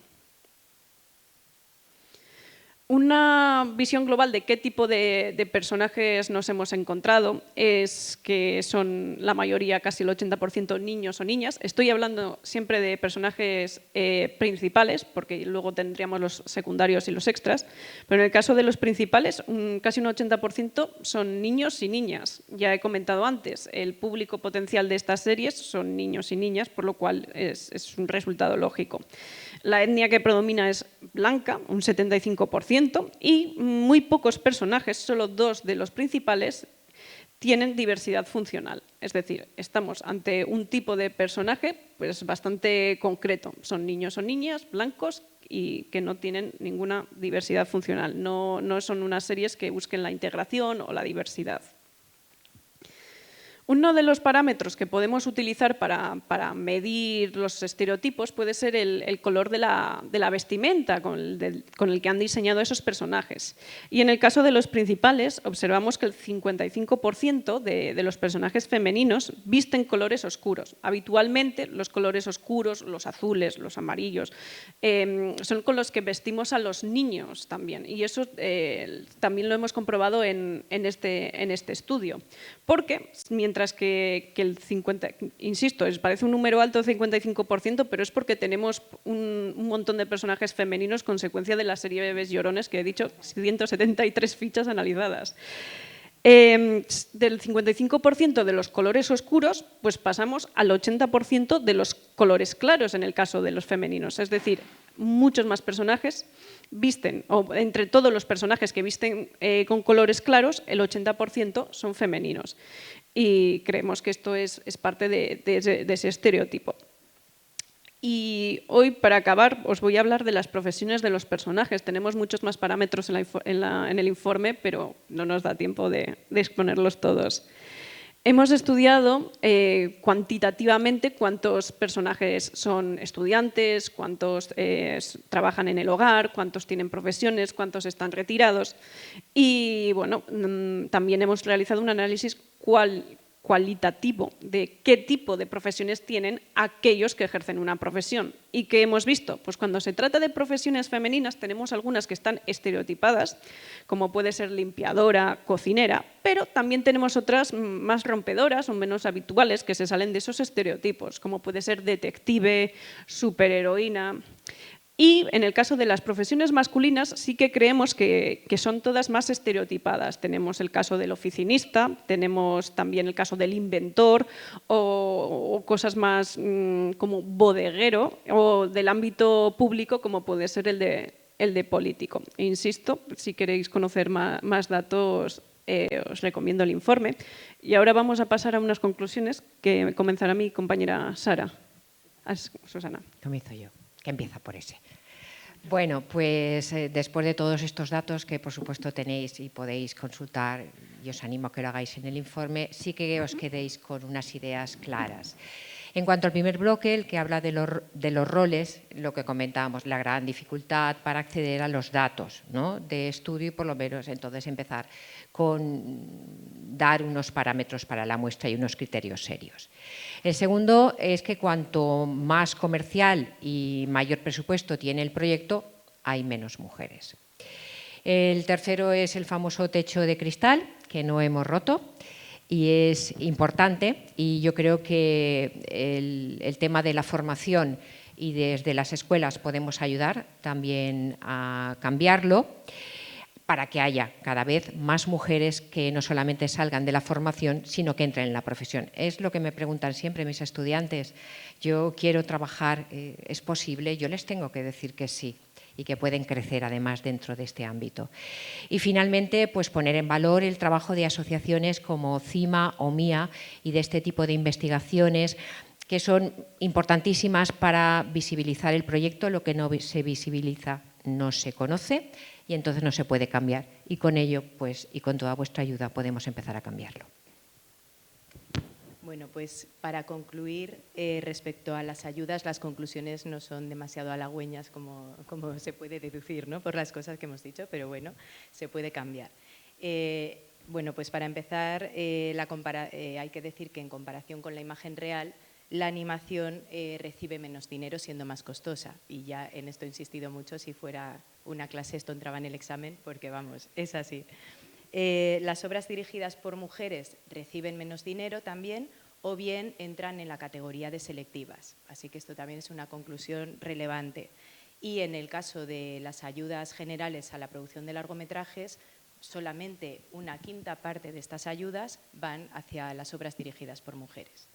Una visión global de qué tipo de personajes nos hemos encontrado es que son la mayoría, casi el 80%, niños o niñas. Estoy hablando siempre de personajes principales, porque luego tendríamos los secundarios y los extras, pero en el caso de los principales, casi un 80% son niños y niñas. Ya he comentado antes, el público potencial de estas series son niños y niñas, por lo cual es un resultado lógico. La etnia que predomina es blanca, un 75%, y muy pocos personajes, solo 2 de los principales, tienen diversidad funcional. Es decir, estamos ante un tipo de personaje pues, bastante concreto. Son niños o niñas blancos y que no tienen ninguna diversidad funcional. No son unas series que busquen la integración o la diversidad. Uno de los parámetros que podemos utilizar para medir los estereotipos puede ser el color de la vestimenta con el que han diseñado esos personajes. Y en el caso de los principales, observamos que el 55% de los personajes femeninos visten colores oscuros. Habitualmente, los colores oscuros, los azules, los amarillos, son con los que vestimos a los niños también. Y eso también lo hemos comprobado en este estudio. Porque mientras mientras que el 50%, insisto, parece un número alto, 55%, pero es porque tenemos un montón de personajes femeninos consecuencia de la serie Bebés Llorones, que he dicho, 173 fichas analizadas. Del 55% de los colores oscuros, pues pasamos al 80% de los colores claros en el caso de los femeninos. Es decir, muchos más personajes visten, o entre todos los personajes que visten con colores claros, el 80% son femeninos. Y creemos que esto es parte de ese estereotipo. Y hoy, para acabar, os voy a hablar de las profesiones de los personajes. Tenemos muchos más parámetros en el informe, pero no nos da tiempo de exponerlos todos. Hemos estudiado cuantitativamente cuántos personajes son estudiantes, cuántos trabajan en el hogar, cuántos tienen profesiones, cuántos están retirados. Y bueno, también hemos realizado un análisis cualitativo de qué tipo de profesiones tienen aquellos que ejercen una profesión. ¿Y qué hemos visto? Pues cuando se trata de profesiones femeninas tenemos algunas que están estereotipadas, como puede ser limpiadora, cocinera, pero también tenemos otras más rompedoras o menos habituales que se salen de esos estereotipos, como puede ser detective, superheroína. Y en el caso de las profesiones masculinas sí que creemos que son todas más estereotipadas. Tenemos el caso del oficinista, tenemos también el caso del inventor o cosas más como bodeguero o del ámbito público como puede ser el de político. E insisto, si queréis conocer más datos os recomiendo el informe. Y ahora vamos a pasar a unas conclusiones que comenzará mi compañera Sara. Susana. Comienzo yo, que empieza por ese. Bueno, pues después de todos estos datos que por supuesto tenéis y podéis consultar, y os animo a que lo hagáis en el informe, sí que os quedéis con unas ideas claras. En cuanto al primer bloque, el que habla de los roles, lo que comentábamos, la gran dificultad para acceder a los datos, ¿no?, de estudio y por lo menos entonces empezar con dar unos parámetros para la muestra y unos criterios serios. El segundo es que cuanto más comercial y mayor presupuesto tiene el proyecto, hay menos mujeres. El tercero es el famoso techo de cristal, que no hemos roto. Y es importante, y yo creo que el tema de la formación y desde las escuelas podemos ayudar también a cambiarlo para que haya cada vez más mujeres que no solamente salgan de la formación, sino que entren en la profesión. Es lo que me preguntan siempre mis estudiantes. Yo quiero trabajar, ¿es posible? Yo les tengo que decir que sí, y que pueden crecer además dentro de este ámbito. Y finalmente, pues poner en valor el trabajo de asociaciones como CIMA o MIA y de este tipo de investigaciones que son importantísimas para visibilizar el proyecto. Lo que no se visibiliza no se conoce y entonces no se puede cambiar. Y con ello, pues, y con toda vuestra ayuda, podemos empezar a cambiarlo. Bueno, pues para concluir, respecto a las ayudas, las conclusiones no son demasiado halagüeñas como se puede deducir, ¿no?, por las cosas que hemos dicho, pero bueno, se puede cambiar. Bueno, pues para empezar, hay que decir que en comparación con la imagen real, la animación recibe menos dinero siendo más costosa. Y ya en esto he insistido mucho, si fuera una clase esto entraba en el examen, porque vamos, es así. Las obras dirigidas por mujeres reciben menos dinero también, o bien entran en la categoría de selectivas. Así que esto también es una conclusión relevante. Y en el caso de las ayudas generales a la producción de largometrajes, solamente una quinta parte de estas ayudas van hacia las obras dirigidas por mujeres.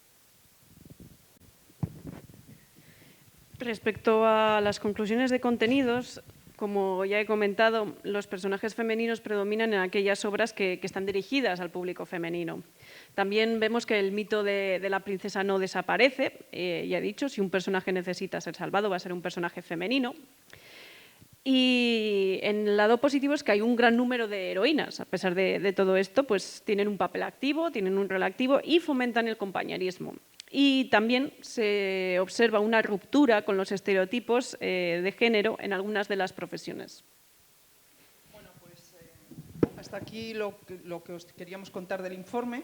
Respecto a las conclusiones de contenidos, como ya he comentado, los personajes femeninos predominan en aquellas obras que están dirigidas al público femenino. También vemos que el mito de la princesa no desaparece. Ya he dicho, si un personaje necesita ser salvado, va a ser un personaje femenino. Y en el lado positivo es que hay un gran número de heroínas. A pesar de todo esto, pues tienen un papel activo, tienen un rol activo y fomentan el compañerismo. Y también se observa una ruptura con los estereotipos de género en algunas de las profesiones. Bueno, pues hasta aquí lo que os queríamos contar del informe,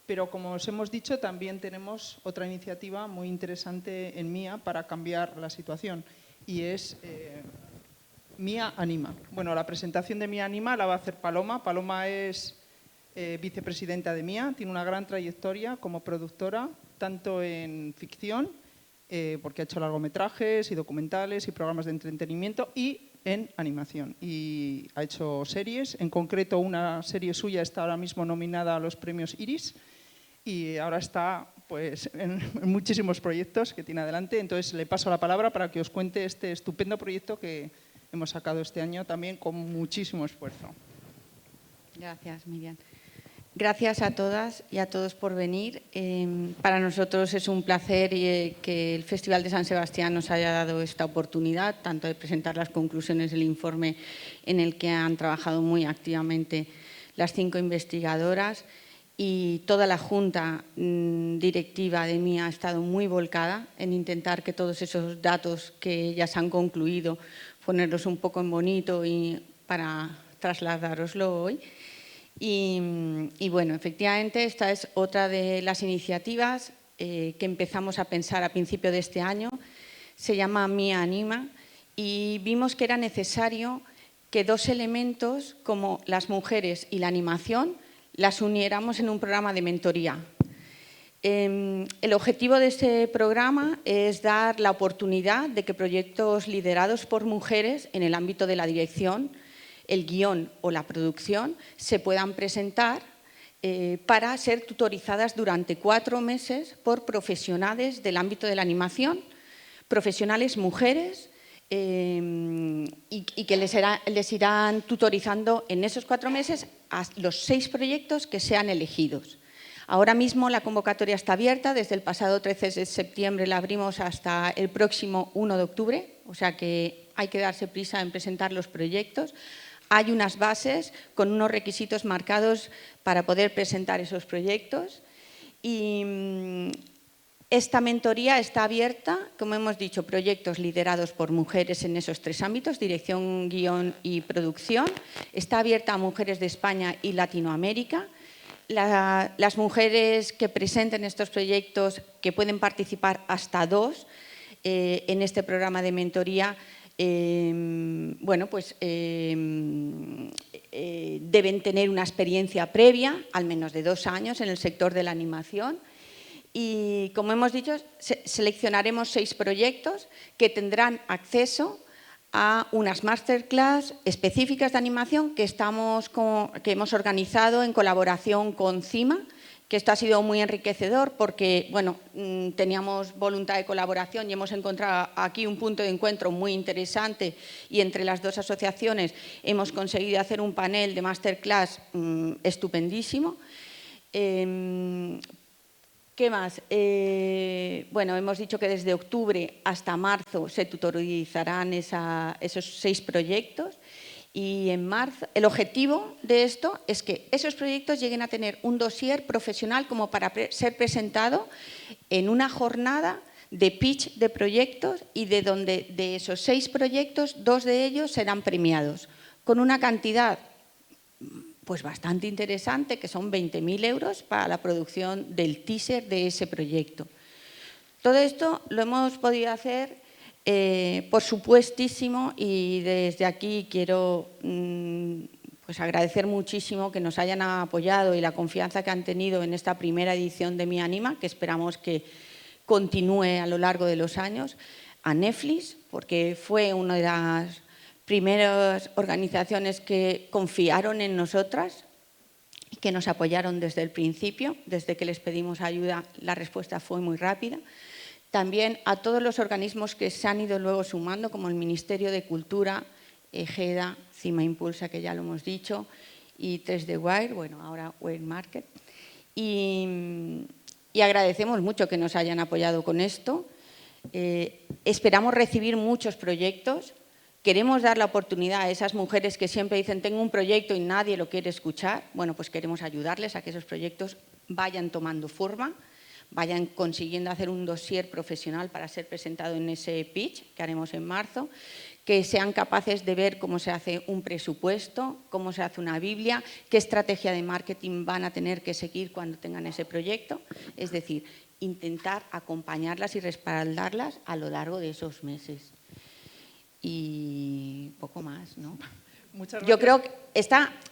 pero como os hemos dicho, también tenemos otra iniciativa muy interesante en MIA para cambiar la situación, y es MIA Anima. Bueno, la presentación de MIA Anima la va a hacer Paloma. Paloma es vicepresidenta de MIA, tiene una gran trayectoria como productora, tanto en ficción, porque ha hecho largometrajes y documentales y programas de entretenimiento, y en animación. Y ha hecho series, en concreto una serie suya está ahora mismo nominada a los premios Iris y ahora está pues, en muchísimos proyectos que tiene adelante. Entonces le paso la palabra para que os cuente este estupendo proyecto que hemos sacado este año también con muchísimo esfuerzo. Gracias, Miriam. Gracias a todas y a todos por venir. Para nosotros es un placer que el Festival de San Sebastián nos haya dado esta oportunidad, tanto de presentar las conclusiones del informe en el que han trabajado muy activamente las 5 investigadoras, y toda la junta directiva de MIA ha estado muy volcada en intentar que todos esos datos que ya se han concluido, ponerlos un poco en bonito y para trasladároslo hoy. Y bueno, efectivamente, esta es otra de las iniciativas que empezamos a pensar a principio de este año. Se llama MIA Anima y vimos que era necesario que 2 elementos como las mujeres y la animación las uniéramos en un programa de mentoría. El objetivo de este programa es dar la oportunidad de que proyectos liderados por mujeres en el ámbito de la dirección, el guión o la producción se puedan presentar para ser tutorizadas durante 4 meses por profesionales del ámbito de la animación, profesionales mujeres, y que les irán tutorizando en esos 4 meses a los 6 proyectos que sean elegidos. Ahora mismo la convocatoria está abierta, desde el pasado 13 de septiembre la abrimos hasta el próximo 1 de octubre, o sea que hay que darse prisa en presentar los proyectos. Hay unas bases con unos requisitos marcados para poder presentar esos proyectos y esta mentoría está abierta, como hemos dicho, proyectos liderados por mujeres en esos 3 ámbitos, dirección, guión y producción. Está abierta a mujeres de España y Latinoamérica. Las mujeres que presenten estos proyectos, que pueden participar hasta 2 en este programa de mentoría, deben tener una experiencia previa, al menos de 2 años, en el sector de la animación. Y, como hemos dicho, seleccionaremos 6 proyectos que tendrán acceso a unas masterclass específicas de animación que hemos organizado en colaboración con CIMA, que esto ha sido muy enriquecedor porque teníamos voluntad de colaboración y hemos encontrado aquí un punto de encuentro muy interesante y entre las 2 asociaciones hemos conseguido hacer un panel de masterclass estupendísimo. ¿Qué más? Hemos dicho que desde octubre hasta marzo se tutorizarán esos 6 proyectos y en marzo el objetivo de esto es que esos proyectos lleguen a tener un dossier profesional como para ser presentado en una jornada de pitch de proyectos y de esos 6 proyectos, 2 de ellos serán premiados con una cantidad pues bastante interesante, que son 20.000 euros para la producción del teaser de ese proyecto. Todo esto lo hemos podido hacer, por supuestísimo, y desde aquí quiero agradecer muchísimo que nos hayan apoyado y la confianza que han tenido en esta primera edición de MIA Anima, que esperamos que continúe a lo largo de los años, a Netflix, porque fue una de las primeras organizaciones que confiaron en nosotras y que nos apoyaron desde el principio. Desde que les pedimos ayuda, la respuesta fue muy rápida. También a todos los organismos que se han ido luego sumando, como el Ministerio de Cultura, EGEDA, CIMA Impulsa, que ya lo hemos dicho, y 3D Wire, ahora Wire Market. Y agradecemos mucho que nos hayan apoyado con esto. Esperamos recibir muchos proyectos. Queremos dar la oportunidad a esas mujeres que siempre dicen tengo un proyecto y nadie lo quiere escuchar. Pues queremos ayudarles a que esos proyectos vayan tomando forma, vayan consiguiendo hacer un dossier profesional para ser presentado en ese pitch que haremos en marzo, que sean capaces de ver cómo se hace un presupuesto, cómo se hace una Biblia, qué estrategia de marketing van a tener que seguir cuando tengan ese proyecto. Es decir, intentar acompañarlas y respaldarlas a lo largo de esos meses. Y poco más, ¿no? Muchas gracias. Yo creo que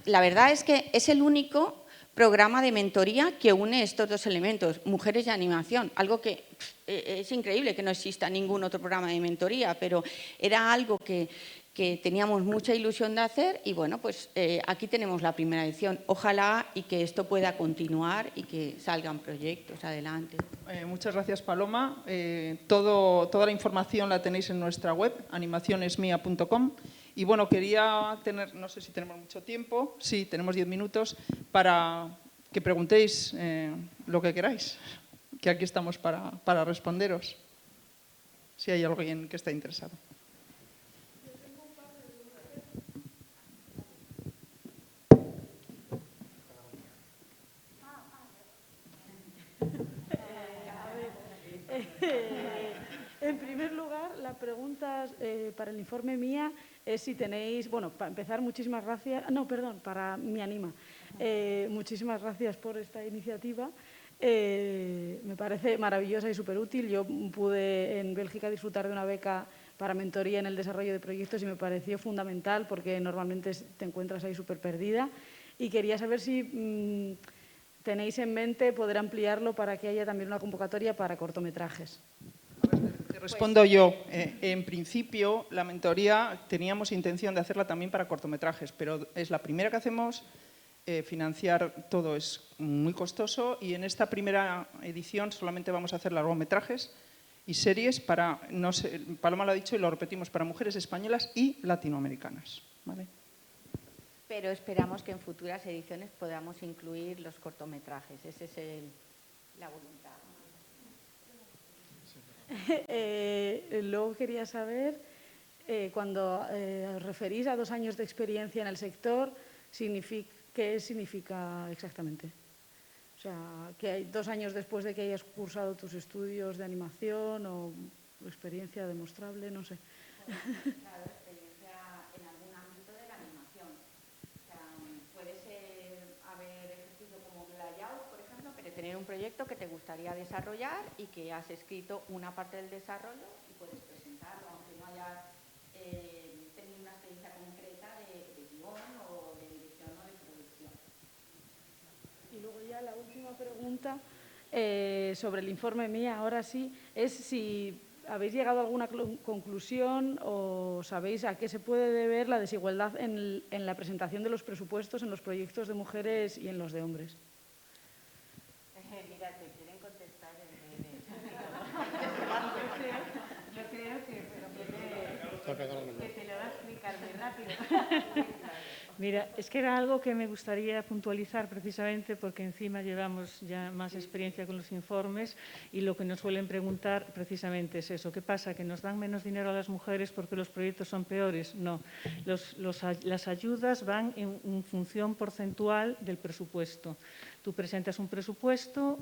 la verdad es que es el único programa de mentoría que une estos dos elementos, mujeres y animación, algo que es increíble que no exista ningún otro programa de mentoría, pero era algo que teníamos mucha ilusión de hacer y bueno, pues aquí tenemos la primera edición. Ojalá y que esto pueda continuar y que salgan proyectos adelante. Muchas gracias, Paloma. Toda la información la tenéis en nuestra web, animacionesmia.com. Y bueno, quería tener, no sé si tenemos mucho tiempo, sí, tenemos 10 minutos, para que preguntéis lo que queráis, que aquí estamos para responderos, si hay alguien que está interesado. En primer lugar, la pregunta para el informe mía es si tenéis, bueno, para empezar, muchísimas gracias, no, perdón, para Mi Anima. Muchísimas gracias por esta iniciativa. Me parece maravillosa y súper útil. Yo pude en Bélgica disfrutar de una beca para mentoría en el desarrollo de proyectos y me pareció fundamental porque normalmente te encuentras ahí súper perdida. Y quería saber si tenéis en mente poder ampliarlo para que haya también una convocatoria para cortometrajes. Te respondo yo. En principio, la mentoría teníamos intención de hacerla también para cortometrajes, pero es la primera que hacemos. Financiar todo es muy costoso y en esta primera edición solamente vamos a hacer largometrajes y series para, no sé, Paloma lo ha dicho y lo repetimos, para mujeres españolas y latinoamericanas. ¿Vale? Pero esperamos que en futuras ediciones podamos incluir los cortometrajes. Esa es la voluntad. Luego quería saber, cuando os referís a 2 años de experiencia en el sector, ¿qué significa exactamente? O sea, que hay 2 años después de que hayas cursado tus estudios de animación o experiencia demostrable, no sé. Claro, experiencia en algún ámbito de la animación. O sea, puede ser haber ejercido como layout, por ejemplo, pero tener un proyecto que te gustaría desarrollar y que has escrito una parte del desarrollo y puedes presentarlo, aunque no hayas tenido una experiencia concreta de guión o de dirección o de producción. Y luego ya la última pregunta sobre el informe mía, ahora sí, es si habéis llegado a alguna conclusión o sabéis a qué se puede deber la desigualdad en la presentación de los presupuestos en los proyectos de mujeres y en los de hombres. Mira, te quieren contestar en breve. Yo creo que te lo va a explicar muy rápido. Mira, es que era algo que me gustaría puntualizar precisamente porque encima llevamos ya más experiencia con los informes y lo que nos suelen preguntar precisamente es eso. ¿Qué pasa? ¿Que nos dan menos dinero a las mujeres porque los proyectos son peores? No. Las ayudas van en función porcentual del presupuesto. Tú presentas un presupuesto,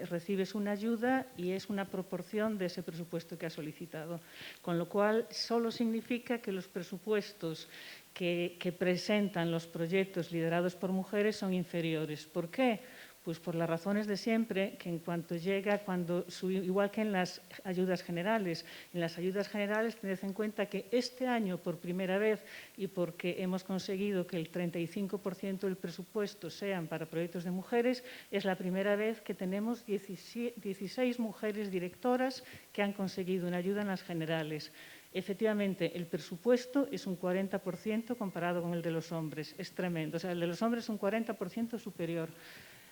recibes una ayuda y es una proporción de ese presupuesto que has solicitado. Con lo cual, solo significa que los presupuestos que presentan los proyectos liderados por mujeres son inferiores. ¿Por qué? Pues por las razones de siempre, que en cuanto llega, igual que en las ayudas generales. En las ayudas generales tened en cuenta que este año, por primera vez, y porque hemos conseguido que el 35% del presupuesto sean para proyectos de mujeres, es la primera vez que tenemos 16 mujeres directoras que han conseguido una ayuda en las generales. Efectivamente, el presupuesto es un 40% comparado con el de los hombres. Es tremendo. O sea, el de los hombres es un 40% superior.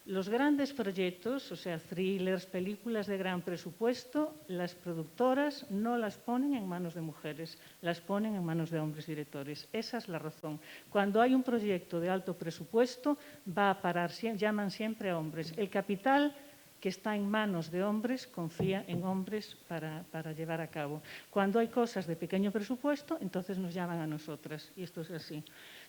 Los grandes proyectos, o sea, thrillers, películas de gran presupuesto, las productoras no las ponen en manos de mujeres, las ponen en manos de hombres directores. Esa es la razón. Cuando hay un proyecto de alto presupuesto, va a parar, llaman siempre a hombres. El capital que está en manos de hombres, confía en hombres para llevar a cabo. Cuando hay cosas de pequeño presupuesto, entonces nos llaman a nosotras, y esto es así.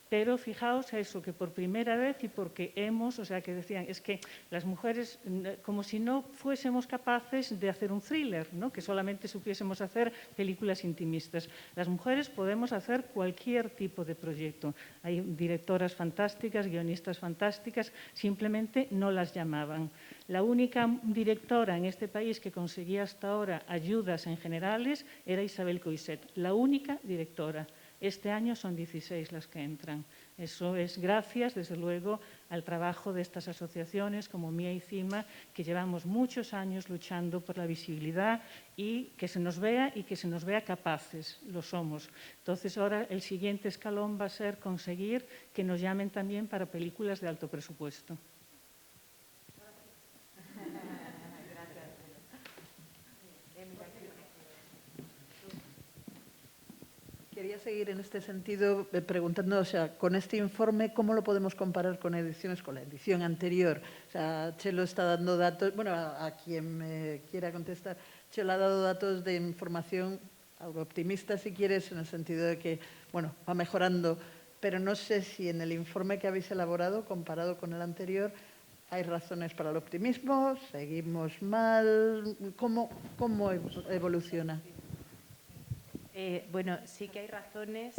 Pero fijaos eso, que por primera vez y porque o sea, que decían, es que las mujeres, como si no fuésemos capaces de hacer un thriller, ¿no? Que solamente supiésemos hacer películas intimistas. Las mujeres podemos hacer cualquier tipo de proyecto. Hay directoras fantásticas, guionistas fantásticas, simplemente no las llamaban. La única directora en este país que conseguía hasta ahora ayudas en generales era Isabel Coixet, la única directora. Este año son 16 las que entran. Eso es gracias, desde luego, al trabajo de estas asociaciones como MIA y CIMA, que llevamos muchos años luchando por la visibilidad y que se nos vea capaces, lo somos. Entonces, ahora el siguiente escalón va a ser conseguir que nos llamen también para películas de alto presupuesto. Quería seguir en este sentido preguntando, o sea, con este informe, ¿cómo lo podemos comparar con ediciones, con la edición anterior? O sea, Chelo está dando datos, bueno, a quien me quiera contestar, Chelo ha dado datos de información algo optimista, si quieres, en el sentido de que, bueno, va mejorando, pero no sé si en el informe que habéis elaborado, comparado con el anterior, hay razones para el optimismo, seguimos mal, ¿cómo evoluciona? Bueno, sí que hay razones.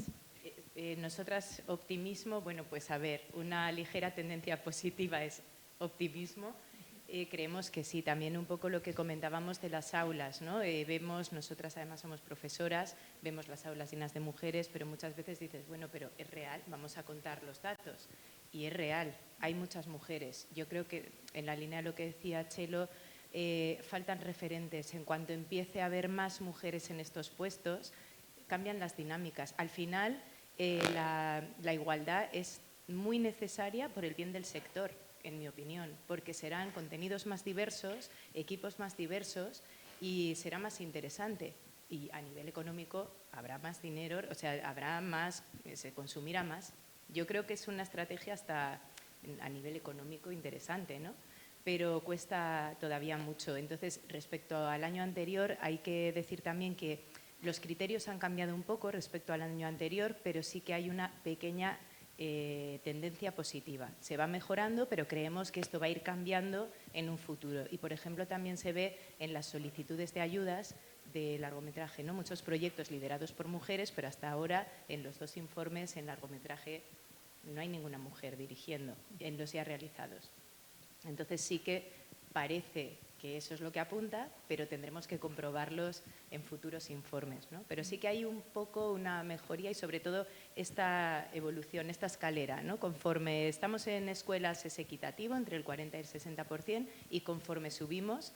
Nosotras, optimismo, bueno, pues a ver, una ligera tendencia positiva es optimismo. Creemos que sí, también un poco lo que comentábamos de las aulas, ¿no? Vemos, nosotras además somos profesoras, vemos las aulas llenas de mujeres, pero muchas veces dices, bueno, pero es real, vamos a contar los datos. Y es real, hay muchas mujeres. Yo creo que en la línea de lo que decía Chelo, faltan referentes. En cuanto empiece a haber más mujeres en estos puestos, cambian las dinámicas. Al final, la igualdad es muy necesaria por el bien del sector, en mi opinión, porque serán contenidos más diversos, equipos más diversos y será más interesante. Y a nivel económico habrá más dinero, o sea, habrá más, se consumirá más. Yo creo que es una estrategia hasta a nivel económico interesante, ¿no? Pero cuesta todavía mucho. Entonces, respecto al año anterior, hay que decir también que los criterios han cambiado un poco respecto al año anterior, pero sí que hay una pequeña tendencia positiva. Se va mejorando, pero creemos que esto va a ir cambiando en un futuro. Y, por ejemplo, también se ve en las solicitudes de ayudas de largometraje, ¿no? Muchos proyectos liderados por mujeres, pero hasta ahora, en los 2 informes en largometraje, no hay ninguna mujer dirigiendo en los ya realizados. Entonces sí que parece que eso es lo que apunta, pero tendremos que comprobarlos en futuros informes, ¿no? Pero sí que hay un poco una mejoría y sobre todo esta evolución, esta escalera, ¿no? Conforme estamos en escuelas es equitativo, entre el 40 y el 60%, y conforme subimos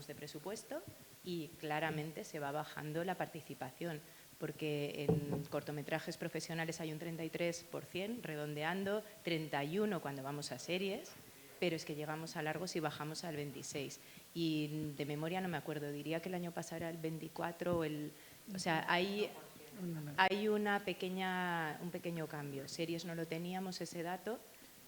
de presupuesto y claramente se va bajando la participación, porque en cortometrajes profesionales hay un 33%, redondeando, 31% cuando vamos a series, pero es que llegamos a largos y bajamos al 26%. Y de memoria no me acuerdo, diría que el año pasado era el 24%, o sea, hay un pequeño cambio. Series no lo teníamos ese dato,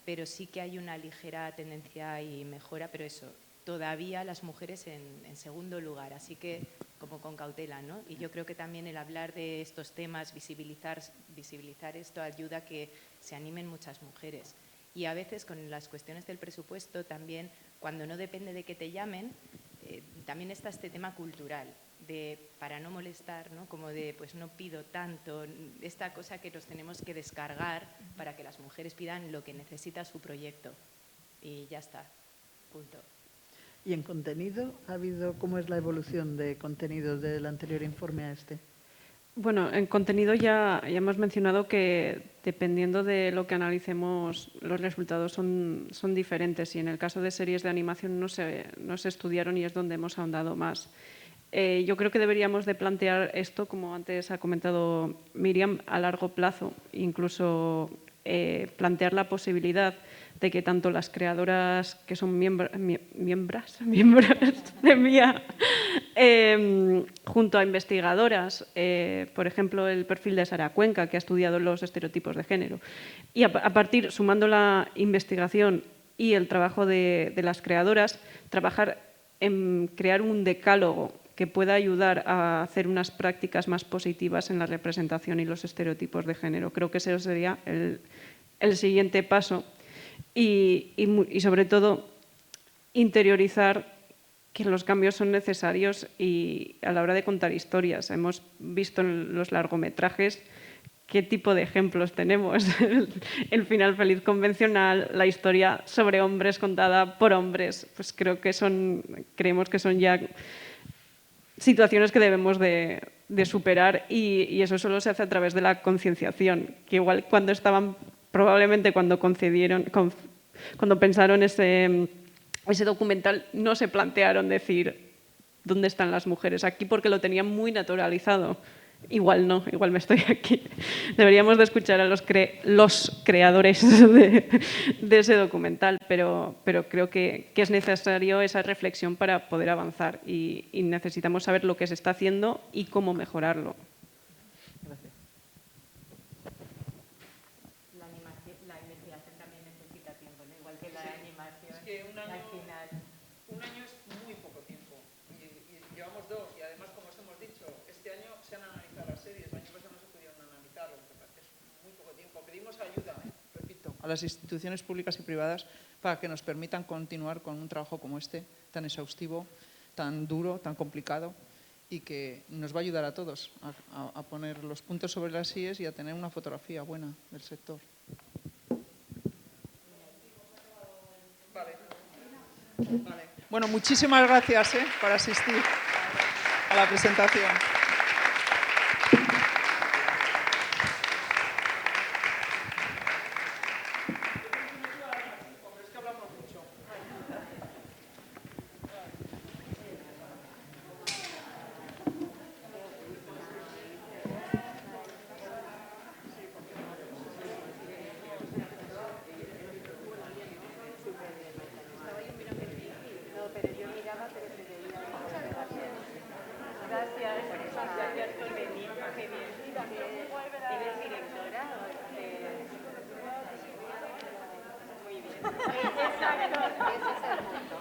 pero sí que hay una ligera tendencia y mejora, pero eso, todavía las mujeres en segundo lugar, así que como con cautela, ¿no? Y yo creo que también el hablar de estos temas, visibilizar esto ayuda a que se animen muchas mujeres. Y a veces con las cuestiones del presupuesto también, cuando no depende de que te llamen, también está este tema cultural, de para no molestar, ¿no? Como de pues no pido tanto, esta cosa que nos tenemos que descargar para que las mujeres pidan lo que necesita su proyecto. Y ya está, punto. ¿Y en contenido? ¿Cómo es la evolución de contenidos del anterior informe a este? Bueno, en contenido ya hemos mencionado que dependiendo de lo que analicemos, los resultados son diferentes y en el caso de series de animación no se estudiaron y es donde hemos ahondado más. Yo creo que deberíamos de plantear esto, como antes ha comentado Miriam, a largo plazo, incluso plantear la posibilidad de que tanto las creadoras que son miembros de MIA, junto a investigadoras, por ejemplo, el perfil de Sara Cuenca, que ha estudiado los estereotipos de género, y a partir, sumando la investigación y el trabajo de las creadoras, trabajar en crear un decálogo que pueda ayudar a hacer unas prácticas más positivas en la representación y los estereotipos de género. Creo que ese sería el siguiente paso. Y sobre todo interiorizar que los cambios son necesarios y a la hora de contar historias. Hemos visto en los largometrajes qué tipo de ejemplos tenemos. El final feliz convencional, la historia sobre hombres contada por hombres. Pues creemos que son ya situaciones que debemos de superar y eso solo se hace a través de la concienciación, que igual cuando estaban probablemente cuando cuando pensaron ese documental no se plantearon decir ¿dónde están las mujeres? Aquí porque lo tenían muy naturalizado. Igual no, igual me estoy aquí. Deberíamos de escuchar a los creadores de ese documental, pero creo que es necesario esa reflexión para poder avanzar y necesitamos saber lo que se está haciendo y cómo mejorarlo. La investigación también necesita tiempo, ¿no? Igual que la animación. Es que un año es muy poco tiempo y llevamos 2 y además, como os hemos dicho, este año se han analizado las series, el año pasado no se pudieron analizar, lo que pasa es que es muy poco tiempo. Pedimos ayuda, repito, a las instituciones públicas y privadas para que nos permitan continuar con un trabajo como este, tan exhaustivo, tan duro, tan complicado y que nos va a ayudar a todos a poner los puntos sobre las íes y a tener una fotografía buena del sector. Vale. Bueno, muchísimas gracias por asistir a la presentación. Gracias por venir. Qué bien. ¿Eres directora? Muy bien. Exacto, ese es el punto.